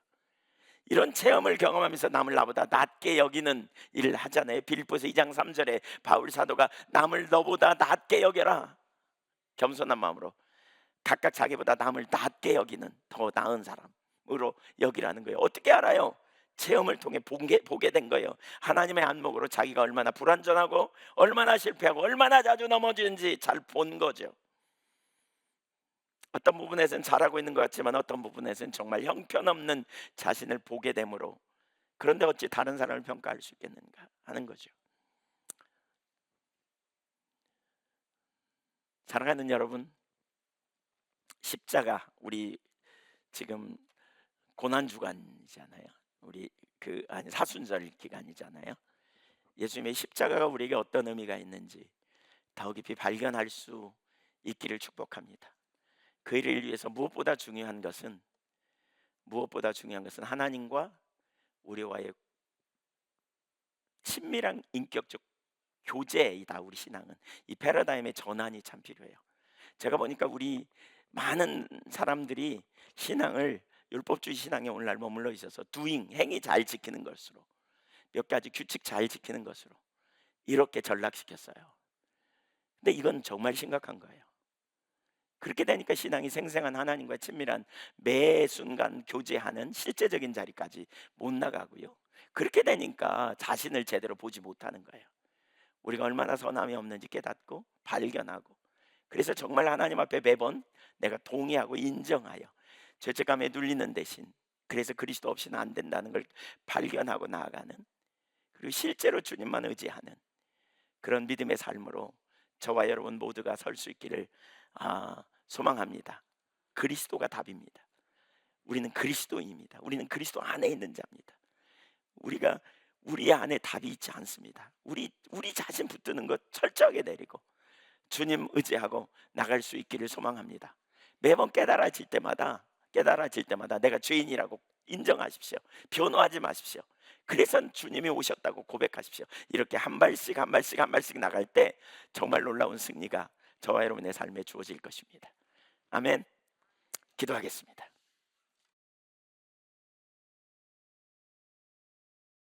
[SPEAKER 1] 이런 체험을 경험하면서 남을 나보다 낮게 여기는 일을 하잖아요. 빌립보서 2장 3절에 바울 사도가 남을 너보다 낮게 여겨라, 겸손한 마음으로 각각 자기보다 남을 낮게 여기는 더 나은 사람으로 여기라는 거예요. 어떻게 알아요? 체험을 통해 보게 된 거예요. 하나님의 안목으로 자기가 얼마나 불완전하고 얼마나 실패하고 얼마나 자주 넘어지는지 잘 본 거죠. 어떤 부분에서는 잘하고 있는 것 같지만 어떤 부분에서는 정말 형편없는 자신을 보게 되므로, 그런데 어찌 다른 사람을 평가할 수 있겠는가 하는 거죠. 사랑하는 여러분, 십자가, 우리 지금 고난 주간이잖아요. 우리 사순절 기간이잖아요. 예수님의 십자가가 우리에게 어떤 의미가 있는지 더 깊이 발견할 수 있기를 축복합니다. 그 일을 위해서 무엇보다 중요한 것은 하나님과 우리와의 친밀한 인격적 교제이다. 우리 신앙은 이 패러다임의 전환이 참 필요해요. 제가 보니까 우리 많은 사람들이 신앙을 율법주의 신앙에 오늘날 머물러 있어서 행이 잘 지키는 것으로, 몇 가지 규칙 잘 지키는 것으로 이렇게 전락시켰어요. 근데 이건 정말 심각한 거예요. 그렇게 되니까 신앙이 생생한 하나님과 친밀한 매 순간 교제하는 실제적인 자리까지 못 나가고요. 그렇게 되니까 자신을 제대로 보지 못하는 거예요. 우리가 얼마나 선함이 없는지 깨닫고 발견하고, 그래서 정말 하나님 앞에 매번 내가 동의하고 인정하여 죄책감에 눌리는 대신, 그래서 그리스도 없이는 안 된다는 걸 발견하고 나아가는, 그리고 실제로 주님만 의지하는 그런 믿음의 삶으로 저와 여러분 모두가 설 수 있기를 소망합니다. 그리스도가 답입니다. 우리는 그리스도입니다. 우리는 그리스도 안에 있는 자입니다. 우리가 우리 안에 답이 있지 않습니다. 우리 자신 붙드는 것 철저하게 내리고 주님 의지하고 나갈 수 있기를 소망합니다. 매번 깨달아질 때마다 내가 죄인이라고 인정하십시오. 변호하지 마십시오. 그래서 주님이 오셨다고 고백하십시오. 이렇게 한 발씩 한 발씩 한 발씩 나갈 때 정말 놀라운 승리가 저와 여러분의 삶에 주어질 것입니다. 아멘. 기도하겠습니다.